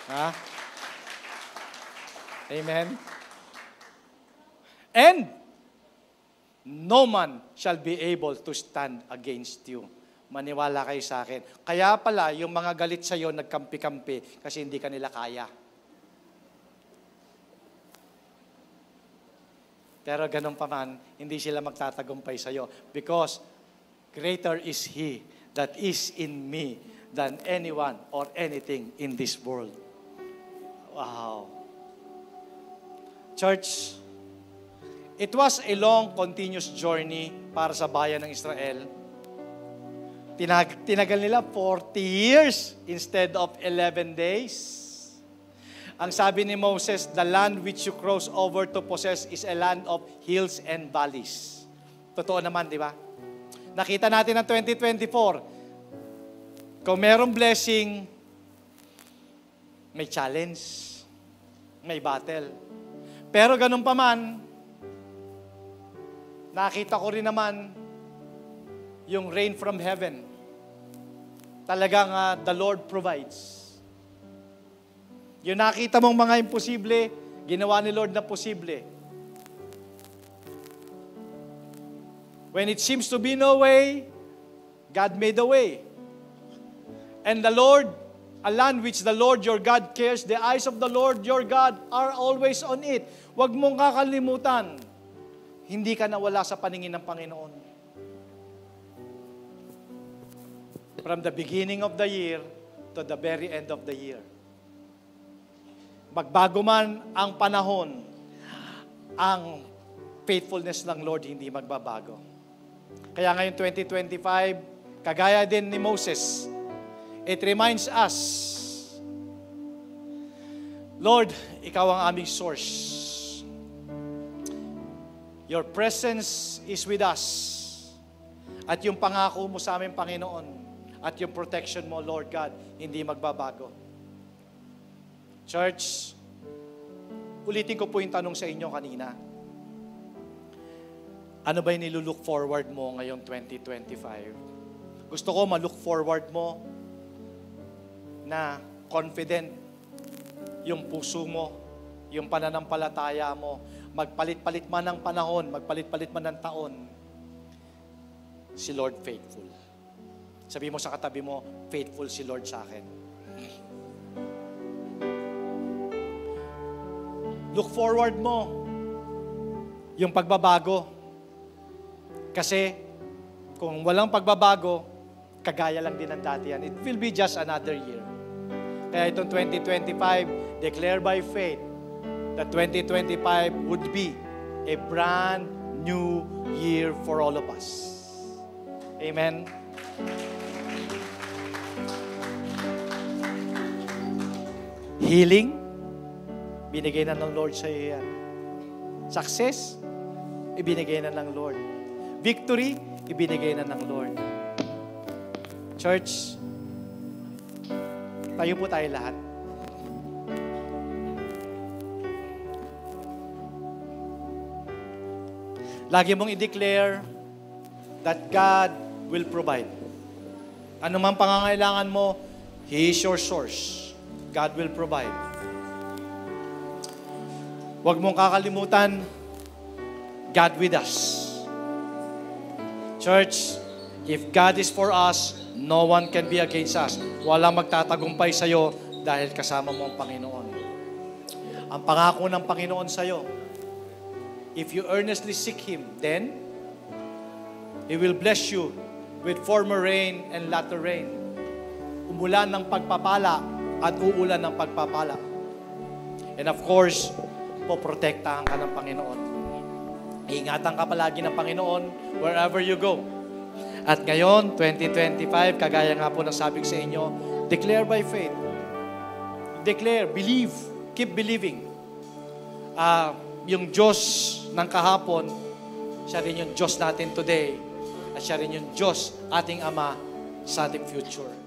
Ha? Amen? And no man shall be able to stand against you. Maniwala kayo sa akin. Kaya pala, yung mga galit sa'yo, nagkampi-kampi kasi hindi kanila kaya. Pero ganun pa man, hindi sila magtatagumpay sa'yo. Because greater is He that is in me than anyone or anything in this world. Wow. Church, it was a long, continuous journey para sa bayan ng Israel. Tinagal nila 40 years instead of 11 days. Ang sabi ni Moses, the land which you cross over to possess is a land of hills and valleys. Totoo naman, di ba? Nakita natin ng 2024, kung merong blessing, may challenge, may battle. Pero ganun pa man, nakita ko rin naman yung rain from heaven. Talagang the Lord provides. Yung nakita mong mga imposible, ginawa ni Lord na posible. When it seems to be no way, God made a way. And the Lord, a land which the Lord your God cares, the eyes of the Lord your God are always on it. Huwag mong kakalimutan, hindi ka nawala sa paningin ng Panginoon. From the beginning of the year to the very end of the year. Magbago man ang panahon, ang faithfulness ng Lord hindi magbabago. Kaya ngayon 2025, kagaya din ni Moses, it reminds us, Lord, Ikaw ang aming source. Your presence is with us. At yung pangako mo sa aming Panginoon, at yung protection mo, Lord God, hindi magbabago. Church, ulitin ko po yung tanong sa inyo kanina. Ano ba yung nilulook forward mo ngayong 2025? Gusto ko ma-look forward mo na confident yung puso mo, yung pananampalataya mo, magpalit-palit man ng panahon, magpalit-palit man ng taon, si Lord faithful. Sabi mo sa katabi mo, faithful si Lord sa akin. Look forward mo yung pagbabago. Kasi kung walang pagbabago, kagaya lang din ng dati yan. It will be just another year. Kaya itong 2025, declare by faith that 2025 would be a brand new year for all of us. Amen. Healing, binigay na ng Lord sa iyo yan. Success, ibinigay na ng Lord. Victory, ibinigay na ng Lord. Church, tayo po tayo lahat. Lagi mong i-declare that God will provide. Ano man pangangailangan mo, He is your source. God will provide. Huwag mong kakalimutan, God with us. Church, if God is for us, no one can be against us. Walang magtatagumpay sa'yo dahil kasama mo ang Panginoon. Ang pangako ng Panginoon sa'yo, if you earnestly seek Him, then He will bless you with former rain and latter rain. Umulan ng pagpapala at uulan ng pagpapala. And of course, poprotektahan ka ng Panginoon. Ingatan ka palagi ng Panginoon wherever you go. At ngayon, 2025, kagaya nga po ng sabi sa inyo, declare by faith. Declare, believe, keep believing. Yung Diyos ng kahapon, siya rin yung Diyos natin today, at siya rin yung Diyos, ating Ama, sa ating future.